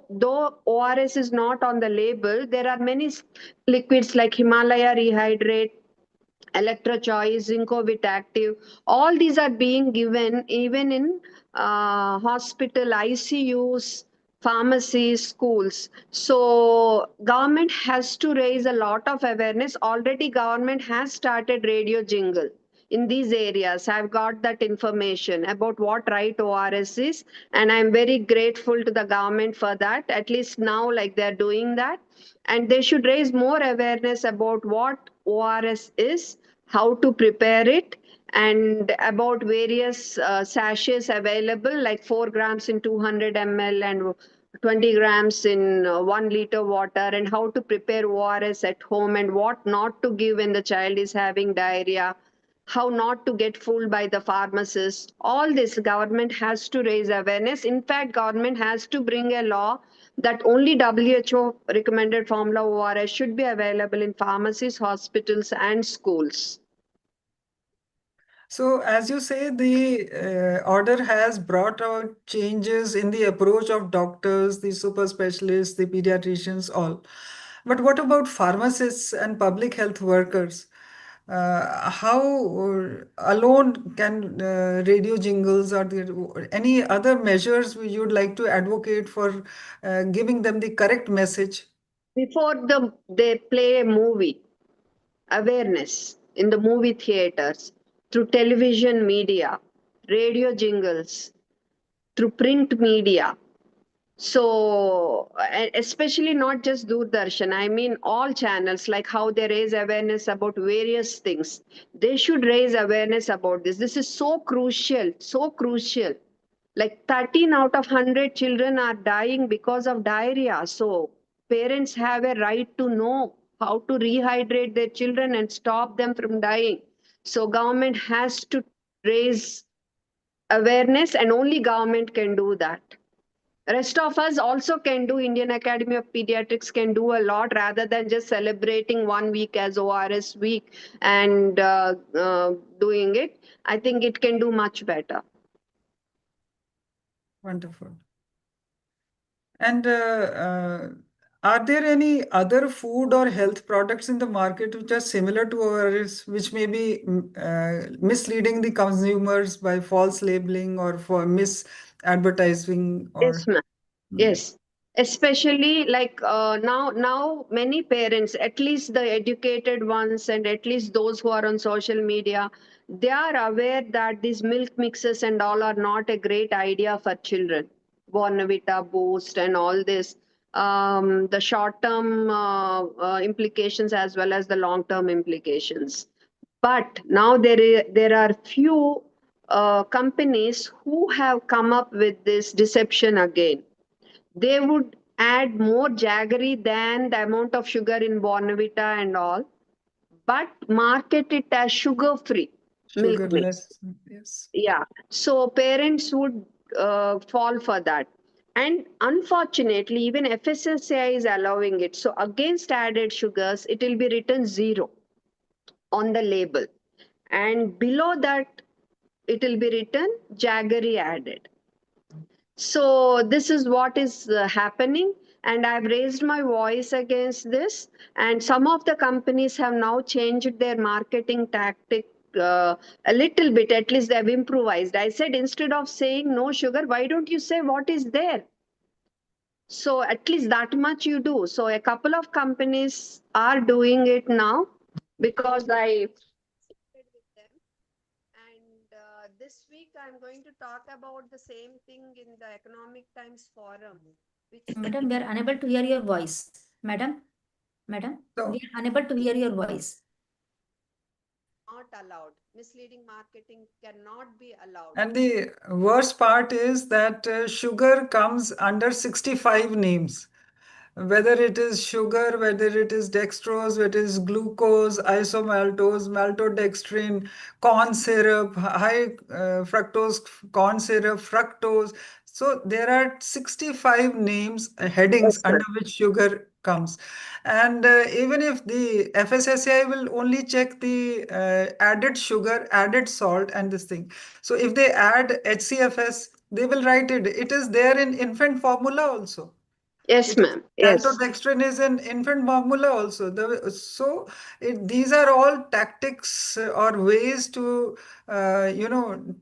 ORS is not on the label, there are many liquids like Himalaya Rehydrate, Electrochoice, Zincovit Active. All these are being given even in hospital ICUs, pharmacies, schools. So government has to raise a lot of awareness. Already government has started radio jingle in these areas. I've got that information about what right ORS is, and I'm very grateful to the government for that. At least now, like they're doing that, and they should raise more awareness about what ORS is, how to prepare it, and about various sachets available, like 4 grams in 200 ml and 20 grams in 1 liter water, and how to prepare ORS at home, and what not to give when the child is having diarrhea, how not to get fooled by the pharmacist. All this government has to raise awareness. In fact, government has to bring a law that only WHO recommended formula ORS should be available in pharmacies, hospitals, and schools. So, as you say, the order has brought out changes in the approach of doctors, the super specialists, the pediatricians, all. But what about pharmacists and public health workers? How alone can radio jingles or any other measures you would like to advocate for giving them the correct message? Before they play a movie, awareness in the movie theaters, through television media, radio jingles, through print media. So, especially not just Doordarshan, I mean all channels, like how they raise awareness about various things. They should raise awareness about this. This is so crucial, so crucial. Like 13 out of 100 children are dying because of diarrhea. So, parents have a right to know how to rehydrate their children and stop them from dying. So, government has to raise awareness, and only government can do that. Rest of us also can do. Indian Academy of Pediatrics can do a lot, rather than just celebrating 1 week as ORS week and doing it. I think it can do much better. Wonderful. And are there any other food or health products in the market which are similar to ours, which may be misleading the consumers by false labeling or for misadvertising Yes, or? ma'am. Yes, especially like now many parents, at least the educated ones and at least those who are on social media, they are aware that these milk mixes and all are not a great idea for children. Bornvita, Boost, and all this. The short-term implications as well as the long-term implications. But now there are few companies who have come up with this deception again. They would add more jaggery than the amount of sugar in Bornvita and all, but market it as sugar-free milk mix. Sugarless, yes. Yeah, so parents would fall for that. And unfortunately, even FSSAI is allowing it. So against added sugars, it will be written 0 on the label. And below that, it will be written jaggery added. So this is what is happening, and I've raised my voice against this. And some of the companies have now changed their marketing tactic a little bit. At least they've improvised. I said, instead of saying no sugar, why don't you say what is there? So at least that much you do. So a couple of companies are doing it now, because I with them. And this week I'm going to talk about the same thing in the Economic Times Forum. Madam, we are unable to hear your voice. Madam, So- we are unable to hear your voice. Not allowed. Misleading marketing cannot be allowed. And the worst part is that sugar comes under 65 names. Whether it is sugar, whether it is dextrose, whether it is glucose, isomaltose, maltodextrin, corn syrup, high fructose corn syrup, fructose. So there are 65 names, headings Yes, sir. under which sugar comes. And even if the FSSAI will only check the added sugar, added salt, and this thing. So if they add HCFS, they will write it. It is there in infant formula also. Yes, ma'am. Yes. Maltodextrin is an infant formula also. These are all tactics or ways to,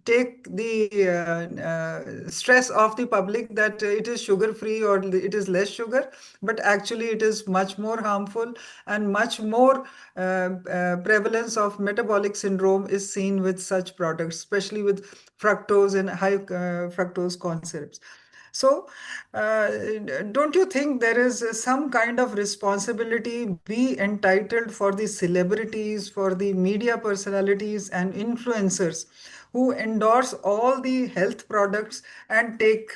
take the stress off the public that it is sugar free or it is less sugar, but actually it is much more harmful and much more prevalence of metabolic syndrome is seen with such products, especially with fructose and high fructose corn syrups. So, don't you think there is some kind of responsibility be entitled for the celebrities, for the media personalities and influencers who endorse all the health products and take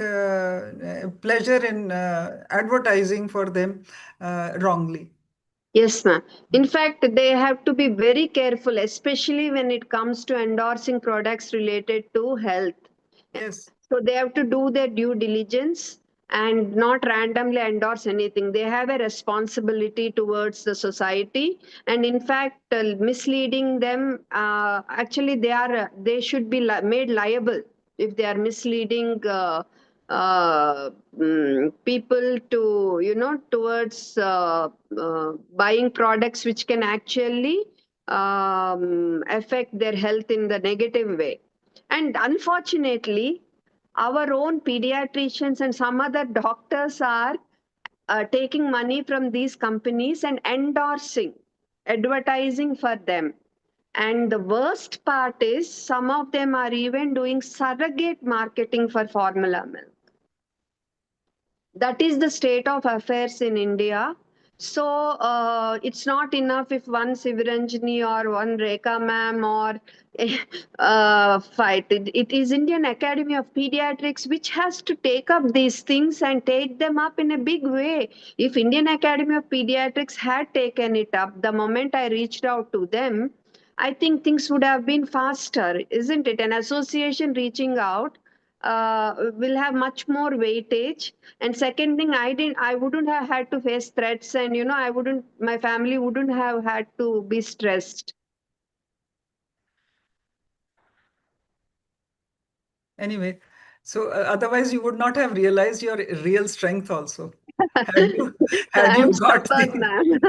pleasure in advertising for them wrongly? Yes, ma'am. In fact, they have to be very careful, especially when it comes to endorsing products related to health. Yes. So they have to do their due diligence and not randomly endorse anything. They have a responsibility towards the society, and in fact, misleading them. Actually, they should be made liable if they are misleading people to towards buying products which can actually affect their health in the negative way. And unfortunately, our own pediatricians and some other doctors are taking money from these companies and endorsing, advertising for them. And the worst part is some of them are even doing surrogate marketing for formula milk. That is the state of affairs in India. So it's not enough if one Sivaranjani or one Rekha ma'am or fight. It is Indian Academy of Pediatrics which has to take up these things and take them up in a big way. If Indian Academy of Pediatrics had taken it up the moment I reached out to them, I think things would have been faster, isn't it? An association reaching out will have much more weightage. And second thing, I wouldn't have had to face threats, and my family wouldn't have had to be stressed. Anyway, so otherwise you would not have realized your real strength also. Had you got Stubborn, ma'am.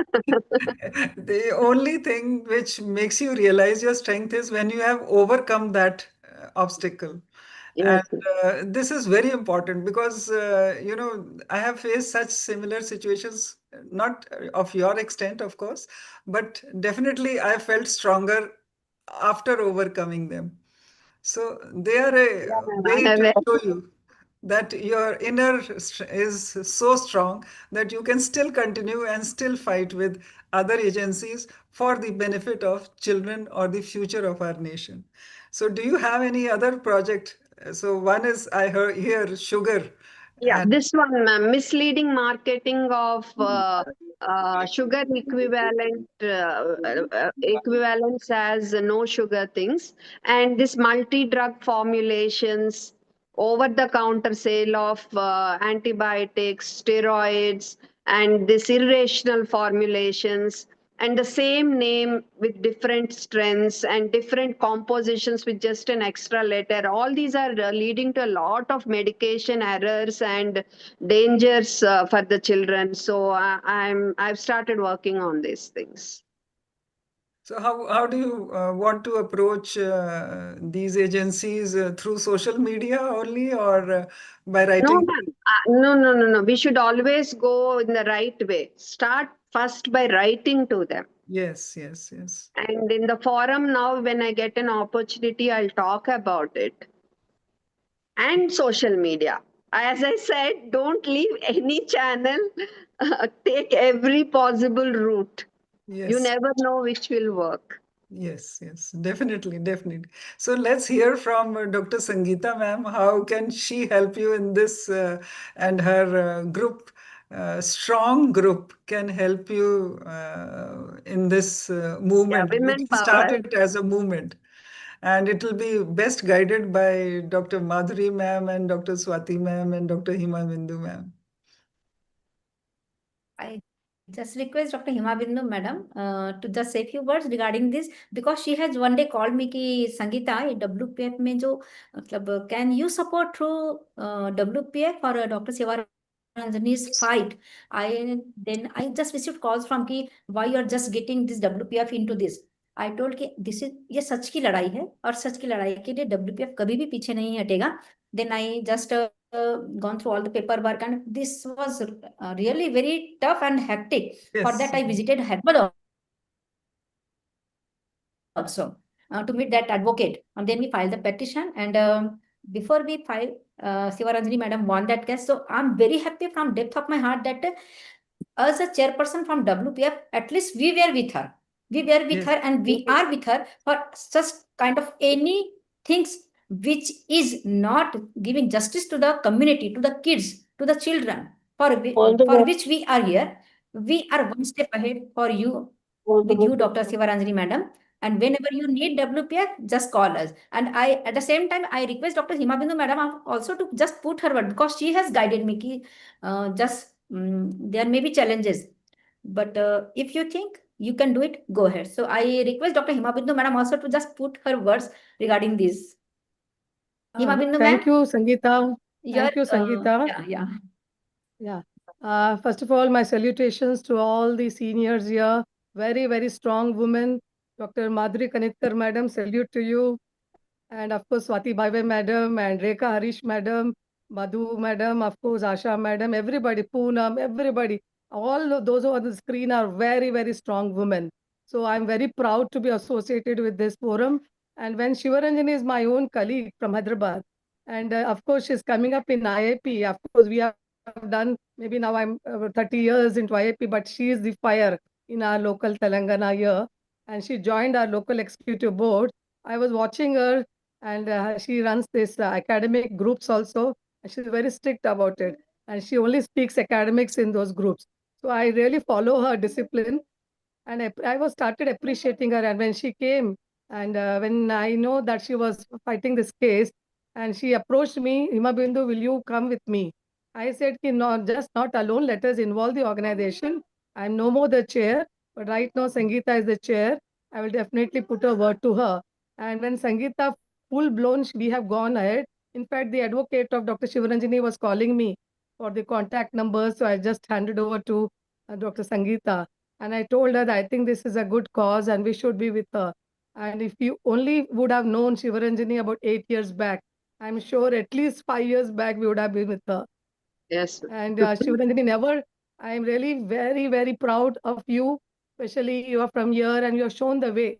the only thing which makes you realize your strength is when you have overcome that obstacle. And Yes. this is very important because, I have faced such similar situations, not of your extent, of course, but definitely I felt stronger after overcoming them. So they are Yeah, a ma'am, way I have to show you that your inner is so strong that you can still continue and still fight with other agencies for the benefit of children or the future of our nation. So do you have any other project? So one is I heard here sugar. Yeah, And this one, ma'am, misleading marketing of sugar equivalents as no sugar things, and this multi-drug formulations, over-the-counter sale of antibiotics, steroids, and this irrational formulations, and the same name with different strengths and different compositions with just an extra letter. All these are leading to a lot of medication errors and dangers for the children. So I've started working on these things. so how do you want to approach these agencies through social media only or by No, writing? ma'am. No. We should always go in the right way. Start first by writing to them. Yes, yes, yes. And in the forum now, when I get an opportunity, I'll talk about it. And social media. as I said, don't leave any channel. Take every possible route. You Yes. never know which will work. Yes, yes, definitely, definitely. So let's hear from Dr. Sangeeta ma'am. How can she help you in this, and her group, strong group, can help you in this movement. We women can start power. it as a movement, and it will be best guided by Dr. Madhuri ma'am and Dr. Swati ma'am and Dr. Hima Bindu ma'am. I just request Dr. Hima Bindu madam to just say a few words regarding this, because she has one day called me कि संगीता ये WPF में जो मतलब can you support through WPF or Dr. Siva Ranjani's fight. I just received calls from कि why you are just getting this WPF into this. I told कि this is ये सच की लड़ाई है और सच की लड़ाई के लिए WPF कभी भी पीछे नहीं हटेगा. Then I just gone through all the paperwork, and this was really very tough and hectic. For that, I visited Hyderabad also to meet that advocate, and then we filed the petition. And before we filed, Siva Ranjani madam won that case. So I'm very happy from depth of my heart that as a chairperson from WPF, at least we were with her. We were with Yes. her, and we are with her for such kind of any things which is not giving justice to the community, to the kids, to the children, for which we are here. We are one step ahead for you, with you, Dr. Siva Ranjani madam. And whenever you need WPF, just call us. And I, at the same time, I request Dr. Hima Bindu madam also to just put her word, because she has guided me ki, there may be challenges, but if you think you can do it, go ahead. So I request Dr. Hima Bindu madam also to just put her words regarding this. Hima Bindu Thank ma'am, you, Sangeeta. your, Thank you, Sangeeta. yeah. First of all, my salutations to all the seniors here. Very, very strong woman. Dr. Madhuri Kanitkar madam, salute to you. And of course, Swati Bhaive madam and Rekha Harish madam, Madhu madam, of course, Asha madam, everybody, Poonam, everybody. All of those who are on the screen are very, very strong women. So I'm very proud to be associated with this forum. And when Shivaranjani is my own colleague from Hyderabad, and of course, she's coming up in IAP. Of course, we have done, maybe now I'm 30 years into IAP, but she is the fire in our local Telangana here. And she joined our local executive board. I was watching her, and she runs this academic groups also. And she's very strict about it. And she only speaks academics in those groups. So I really follow her discipline. And I was started appreciating her. And when she came, and when I know that she was fighting this case, and she approached me, Hima Bindu, will you come with me? I said, no, just not alone. Let us involve the organization. I'm no more the chair, but right now Sangeeta is the chair. I will definitely put a word to her. And when Sangeeta full blown, we have gone ahead. In fact, the advocate of Dr. Shivaranjani was calling me for the contact numbers. So I just handed over to Dr. Sangeeta. And I told her that I think this is a good cause and we should be with her. And if you only would have known Shivaranjani about 8 years back, I'm sure at least 5 years back we would have been with her. Yes. And Shivaranjani never, I'm really very, very proud of you, especially you are from here and you have shown the way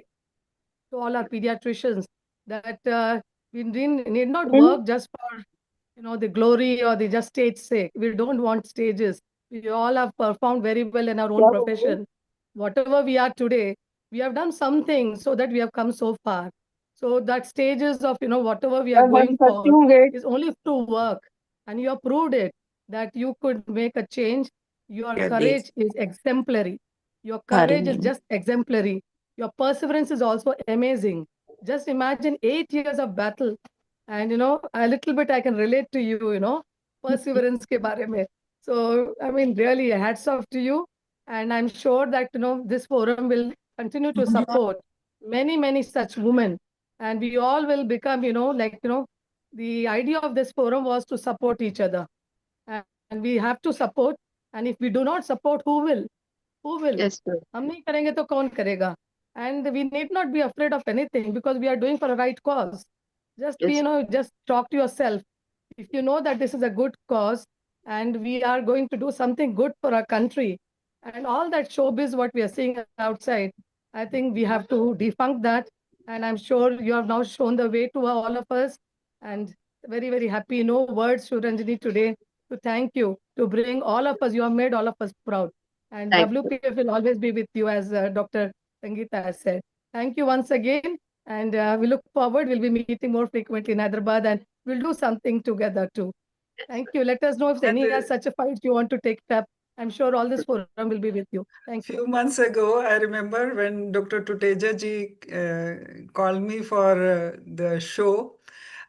to all our pediatricians that we need not work just for the glory or the just stage sake. We don't want stages. We all have performed very well in our own profession. Whatever we are today, we have done something so that we have come so far. So that stages of whatever we are going for is only to work, and you have proved it that you could make a change. Your courage is exemplary. Your courage is just exemplary. Your perseverance is also amazing. Just imagine 8 years of battle. And a little bit I can relate to you, perseverance ke bare mein. So I mean, really hats off to you. And I'm sure that this forum will continue to support many, many such women. And we all will become, the idea of this forum was to support each other. And we have to support. And if we do not support, who will? Who will? Yes, sir. हम नहीं करेंगे तो कौन करेगा? And we need not be afraid of anything because we are doing for a right cause. Just Yes. just talk to yourself. If you know that this is a good cause and we are going to do something good for our country, and all that showbiz what we are seeing outside, I think we have to defunk that. And I'm sure you have now shown the way to all of us. And very, very happy. No words, Shuranjani, today to thank you, to bring all of us. You have made all of us proud. And Thank you. WPF will always be with you, as Dr. Sangeeta has said. Thank you once again. And we look forward. We'll be meeting more frequently in Hyderabad, and we'll do something together too. Thank you. Let us know if And any has such a fight you want to take up. I'm sure all this forum will be with you. Thank you. few months ago, I remember when Dr. Tuteja ji called me for the show.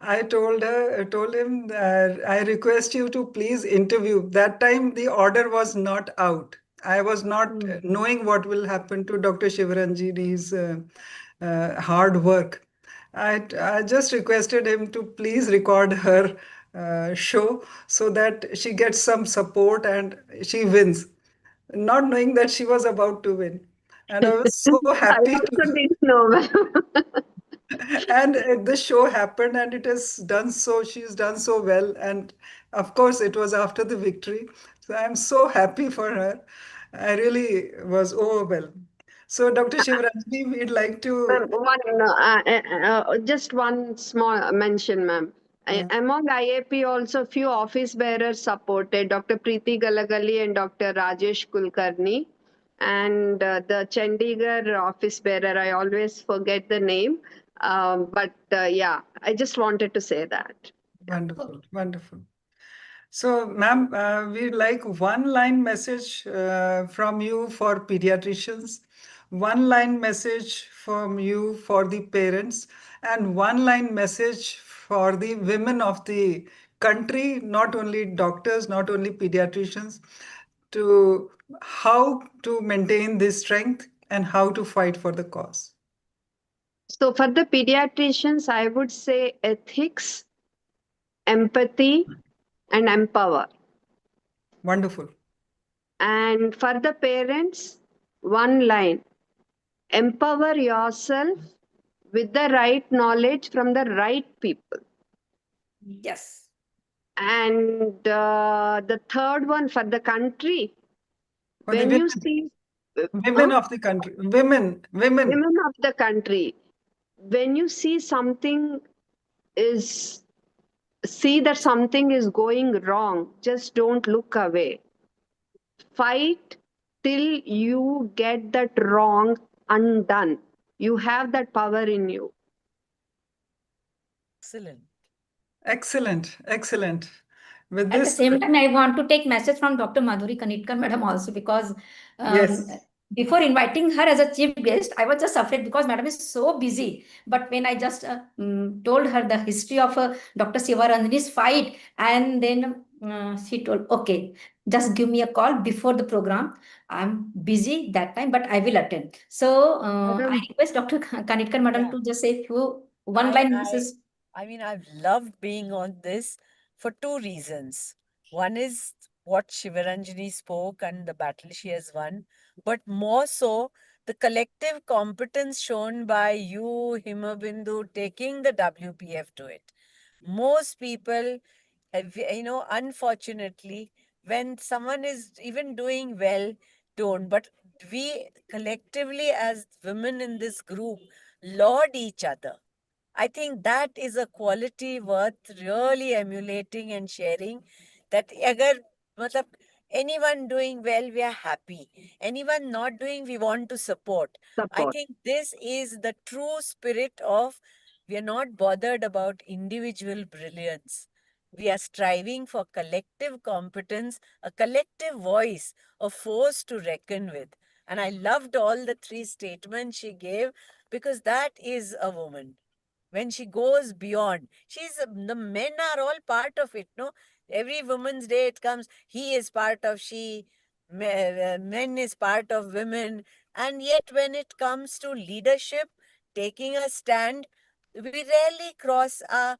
I told him that I request you to please interview. That time the order was not out. I was not knowing what will happen to Dr. Shivaranjini's hard work. I just requested him to please record her show so that she gets some support and she wins, not knowing that she was about to win. And I was so I happy also to. didn't know, ma'am. And the show happened and it has done so. She's done so well. And of course, it was after the victory. So I'm so happy for her. I really was overwhelmed. So, Dr. Shivaranjani, we'd like Ma'am, to. just one small mention, ma'am. Yeah. Among IAP, also few office bearers supported Dr. Preeti Galagali and Dr. Rajesh Kulkarni. And the Chandigarh office bearer, I always forget the name. Yeah, I just wanted to say that. Wonderful, wonderful. So, ma'am, we'd like one line message from you for pediatricians, one line message from you for the parents, and one line message for the women of the country, not only doctors, not only pediatricians, to how to maintain this strength and how to fight for the cause. So for the pediatricians, I would say ethics, empathy, and empower. Wonderful. And for the parents, one line, empower yourself with the right knowledge from the right people. Yes. And the third one for the country, For the when you women, see women of the country, women. women of the country, when you see something is see that something is going wrong, just don't look away. Fight till you get that wrong undone. You have that power in you. Excellent. Excellent, excellent. With At the this, same time, I want to take message from Dr. Madhuri Kanitkar madam also, because yes. before inviting her as a chief guest, I was just afraid because madam is so busy. But when I just told her the history of Dr. Sivaranjani's fight, and then she told, okay, just give me a call before the program. I'm busy that time, but I will attend. So I request Dr. Kanitkar madam to just say one line message. I mean, I've loved being on this for two reasons. One is what Shivaranjani spoke and the battle she has won, but more so the collective competence shown by you, Himabindu, taking the WPF to it. Most people have, unfortunately, when someone is even doing well, don't. But we collectively, as women in this group, laud each other. I think that is a quality worth really emulating and sharing. That agar, matlab, anyone doing well, we are happy. Anyone not doing, we want to support. I think this is the true spirit of we are not bothered about individual brilliance. We are striving for collective competence, a collective voice, a force to reckon with. And I loved all the three statements she gave because that is a woman when she goes beyond. The men are all part of it, no? Every Women's Day it comes, he is part of she, men is part of women. And yet when it comes to leadership, taking a stand, we rarely cross our,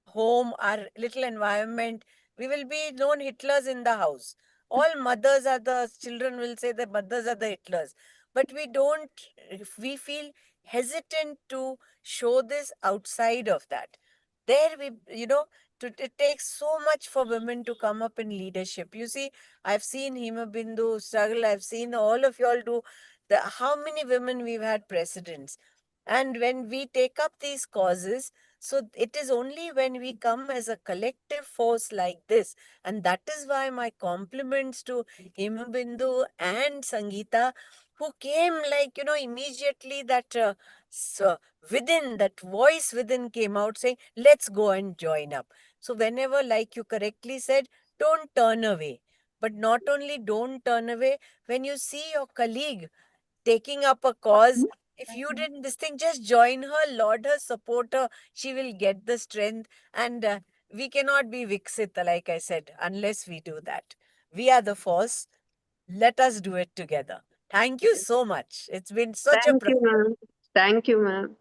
home, our little environment. We will be known Hitlers in the house. All mothers are the, children will say the mothers are the Hitlers. But we don't, we feel hesitant to show this outside of that. There we, it takes so much for women to come up in leadership. You see, I've seen Hima Bindu struggle. I've seen all of y'all do how many women we've had presidents. And when we take up these causes, So it is only when we come as a collective force like this, and that is why my compliments to Himabindu and Sangeeta, who came like, immediately that within, that voice within came out saying, let's go and join up. So whenever, like you correctly said, don't turn away. But not only don't turn away, when you see your colleague taking up a cause, if you did this thing, just join her, laud her, support her. She will get the strength. And we cannot be Viksita, like I said, unless we do that. We are the force. Let us do it together. Thank you so much. It's been such a Thank you, ma'am. Thank you, ma'am.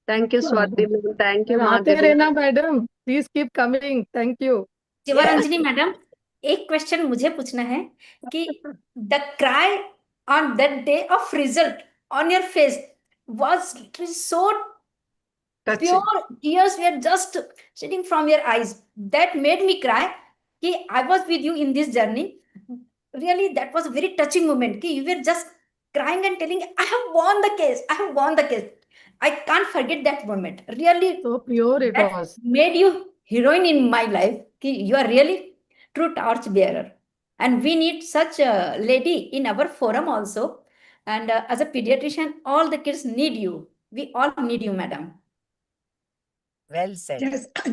Thank you, madam. Swati ma'am. Thank you, And Aate Madhuri. Rehna, madam. Please keep coming. Thank you. Shivaranjani madam, एक question मुझे पूछना है कि the cry on that day of result on your face was so Touching. pure, tears were just shedding from your eyes. That made me cry. Ki I was with you in this journey. Really, that was a very touching moment. Ki you were just crying and telling, I have won the case. I have won the case. I can't forget that moment. Really, So pure it that was. made you heroine in my life. Ki you are really true torch bearer. And we need such a lady in our forum also. And as a pediatrician, all the kids need you. We all need you, madam. Well said.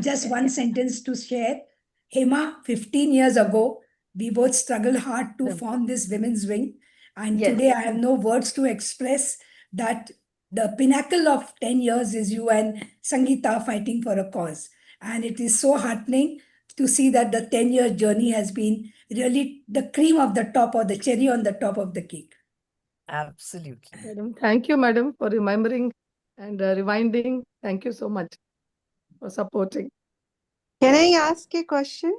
Just one sentence to share. Hema, 15 years ago, we both struggled hard to form this women's wing. And Yes. today I have no words to express that the pinnacle of 10 years is you and Sangeeta fighting for a cause. And it is so heartening to see that the 10-year journey has been really the cream of the top or the cherry on the top of the cake. Absolutely. Madam, thank you, madam, for remembering and reminding. Thank you so much for supporting. Can I ask a question?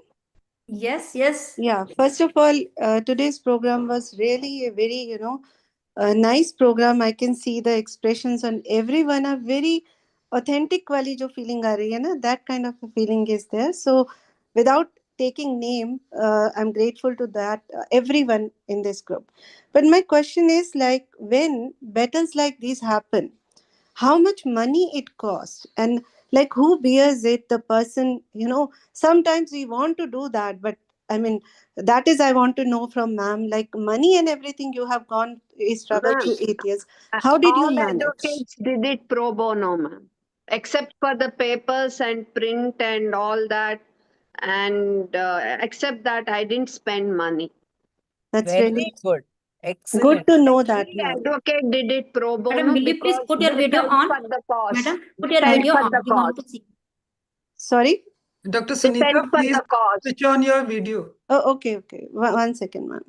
Yes, yes. Yeah, first of all, today's program was really a very, a nice program. I can see the expressions on everyone are very authentic वाली जो feeling आ रही है ना, that kind of a feeling is there. So without taking name, I'm grateful to that everyone in this group. But my question is like, when battles like these happen, how much money it costs, and like who bears it? The person, sometimes we want to do that, but I mean, that is I want to know from ma'am, like money and everything you have gone struggled Ma'am, through 8 years, how did you all manage? advocates did it pro bono, ma'am, except for the papers and print and all that. And except that, I didn't spend money. That's Very really good. Excellent. good to know that, Every ma'am. advocate did it pro bono Madam, will you please because put your they video felt on? for the cause. Madam, put They your felt video for on. the We want cause. to see. Sorry. Dr. They felt Sunita, for please the cause. switch on your video. Oh, okay. One second, ma'am.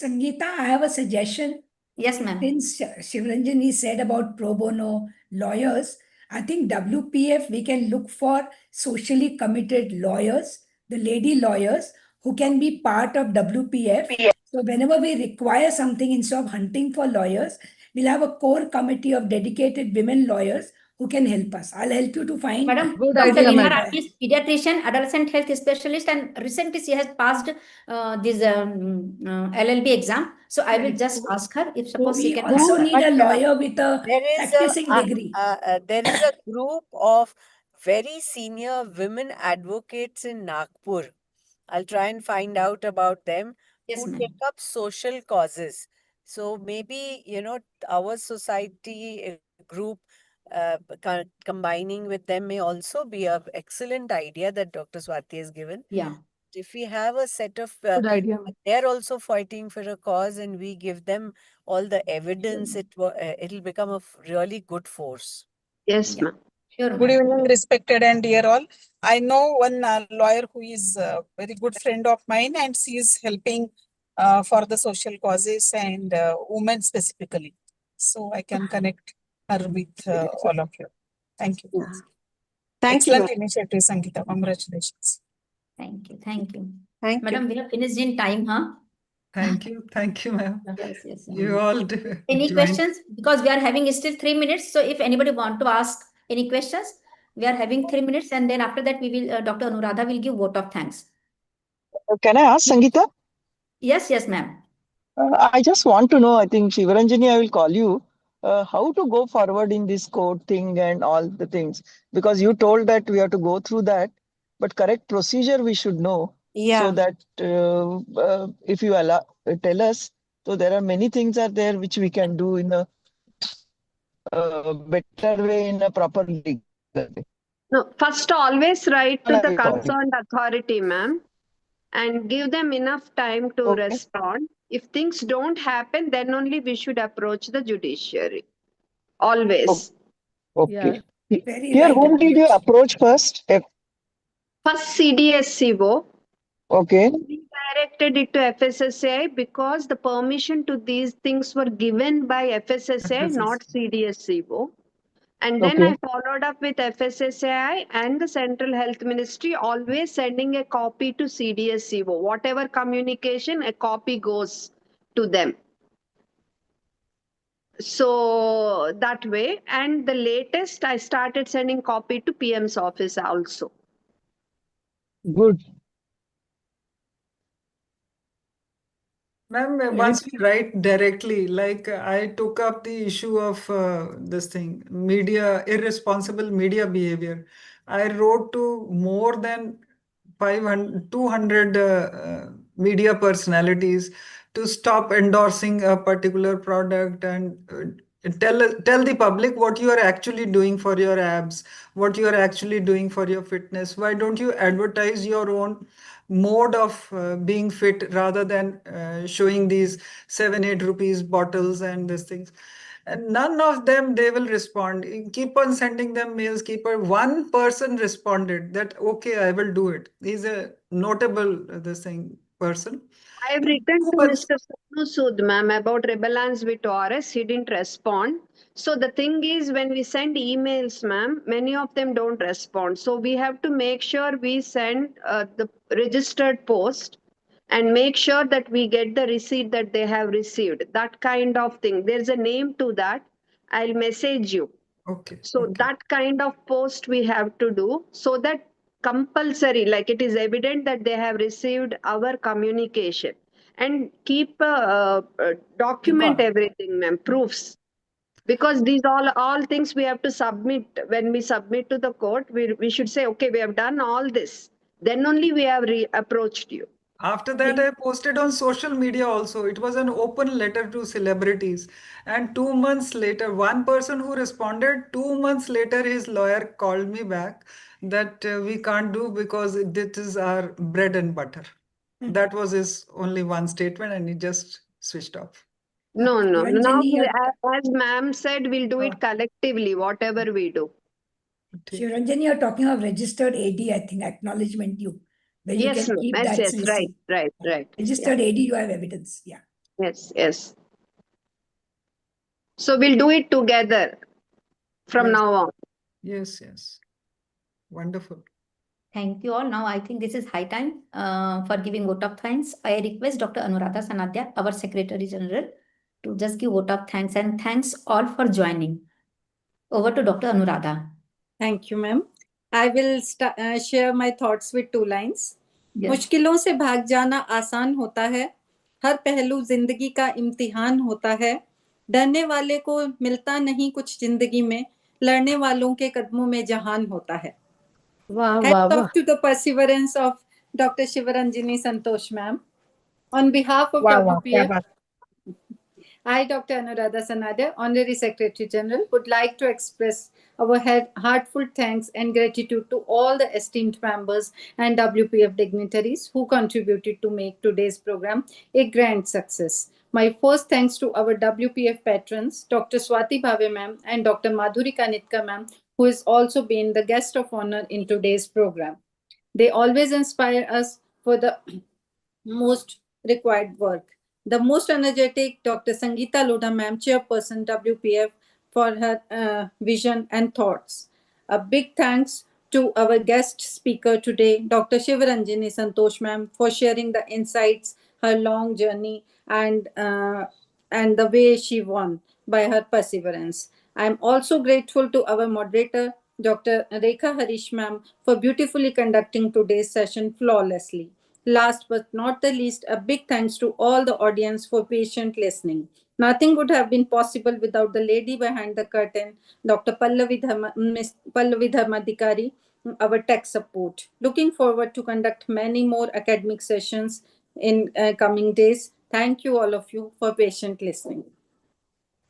Sangeeta, I have a suggestion. Yes, ma'am. Since Shivaranjani said about pro bono lawyers, I think WPF, we can look for socially committed lawyers, the lady lawyers who can be part of WPF. So whenever we require something, instead of hunting for lawyers, we'll have a core committee of dedicated women lawyers who can help us. I'll help you to find. Madam, Good Dr. idea, Nimar madam. is pediatrician, adolescent health specialist, and recently she has passed this LLB exam. So I will just ask her if suppose she We can. also need a But, lawyer with a there is practicing degree. there is a group of very senior women advocates in Nagpur. I'll try and find out about them Yes, who ma'am. take up social causes. So maybe, our society group combining with them may also be an excellent idea that Dr. Swati has given. Yeah. If we have a set of, Good idea. they're also fighting for a cause and we give them all the evidence, it'll become a really good force. Yes, Yeah. ma'am. Sure, Good ma'am. evening, respected and dear all. I know one lawyer who is a very good friend of mine, and she is helping for the social causes and women specifically. So I can connect her with all of you. Thank you. Yeah. Thank you, Excellent ma'am. initiative, Sangeeta. Congratulations. Thank you. Thank you. Thank you. Madam, we have finished in time, huh? Thank you, ma'am. Yes. You all do. Any joined. questions? Because we are having still 3 minutes. So if anybody want to ask any questions, we are having 3 minutes, and then after that we will Dr. Anuradha will give vote of thanks. Can I ask Sangeeta? Yes, ma'am. I just want to know, I think Shivaranjani, I will call you. how to go forward in this code thing and all the things, because you told that we have to go through that, but correct procedure we should know. So that if you tell us, so there are many things are there which we can do in a better way, in a proper legal way. No, first always write to the I call it. concerned authority, ma'am, and give them enough time to Okay. respond. If things don't happen, then only we should approach the judiciary. Always. Okay. Very Here, right whom did you approach. approach first? First CDSCO. Okay. We directed it to FSSAI because the permission to these things were given by FSSAI, not CDSCO. And then Okay. I followed up with FSSAI and the Central Health Ministry, always sending a copy to CDSCO. Whatever communication, a copy goes to them. So that way, and the latest, I started sending copy to PM's office also. Good. Ma'am, once we write directly, like I took up the issue of this thing, media, irresponsible media behavior. I wrote to more than 500, 200 media personalities to stop endorsing a particular product and tell the public what you are actually doing for your abs, what you are actually doing for your fitness. Why don't you advertise your own mode of being fit rather than showing these 7-8 rupees bottles and these things? And none of them they will respond. You keep on sending them mails. One person responded that okay, I will do it. He's a notable this thing person. I have written to But Mr. Sonu Sood, ma'am, about Rebellions with ORS. He didn't respond. So the thing is, when we send emails, ma'am, many of them don't respond. So we have to make sure we send the registered post and make sure that we get the receipt that they have received. That kind of thing. There's a name to that. I'll message you. okay. So that kind of post we have to do, so that compulsory, like it is evident that they have received our communication, and keep document everything, ma'am, proofs. Because these all things we have to submit. When we submit to the court, we should say, okay, we have done all this. Then only we have approached you. After that, I posted on social media also. It was an open letter to celebrities. And 2 months later, one person who responded, 2 months later, his lawyer called me back that we can't do because this is our bread and butter. That was his only one statement, and he just switched off. No. Now, Shivaranjani, as ma'am said, we'll do it collectively, whatever we do. Shivaranjani, you're talking of registered AD, I think, acknowledgement due, where you Yes, can ma'am. keep Yes, that yes, right, receipt. right. Registered AD, you have evidence. Yeah. Yes. So we'll do it together from now on. Yes. Wonderful. Thank you all. Now I think this is high time for giving vote of thanks. I request Dr. Anuradha Sanadhya, our Secretary General, to just give vote of thanks, and thanks all for joining. Over to Dr. Anuradha. Thank you, ma'am. I will share my thoughts with 2 lines. Yes. मुश्किलों से भाग जाना आसान होता है, हर पहलू जिंदगी का इम्तिहान होता है, डरने वाले को मिलता नहीं कुछ जिंदगी में, लड़ने वालों के कदमों में जहान होता है. Hats off to the perseverance of Dr. Shivaranjani Santosh, ma'am. On behalf of WPF, I, Dr. Anuradha Sanadhya, Honorary Secretary General, would like to express our heartfelt thanks and gratitude to all the esteemed members and WPF dignitaries who contributed to make today's program a grand success. My first thanks to our WPF patrons, Dr. Swati Bhave ma'am and Dr. Madhuri Kanitkar ma'am, who has also been the guest of honor in today's program. They always inspire us for the most required work. The most energetic Dr. Sangeeta Lodha ma'am, Chairperson WPF, for her vision and thoughts. A big thanks to our guest speaker today, Dr. Shivaranjani Santosh ma'am, for sharing the insights, her long journey, and the way she won by her perseverance. I am also grateful to our moderator, Dr. Rekha Harish ma'am, for beautifully conducting today's session flawlessly. Last but not the least, a big thanks to all the audience for patient listening. Nothing would have been possible without the lady behind the curtain, Dr. Miss Pallavi Dharmadikari, our tech support. Looking forward to conduct many more academic sessions in coming days. Thank you all of you for patient listening.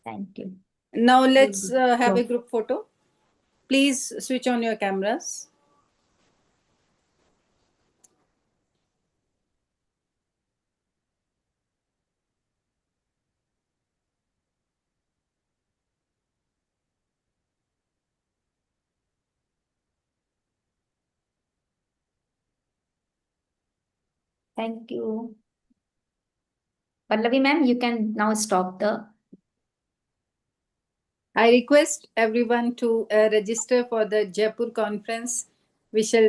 Thank you. Now let's have a group photo. Please switch on your cameras. Thank you. Pallavi ma'am, you can now stop the. I request everyone to register for the Jaipur conference. We shall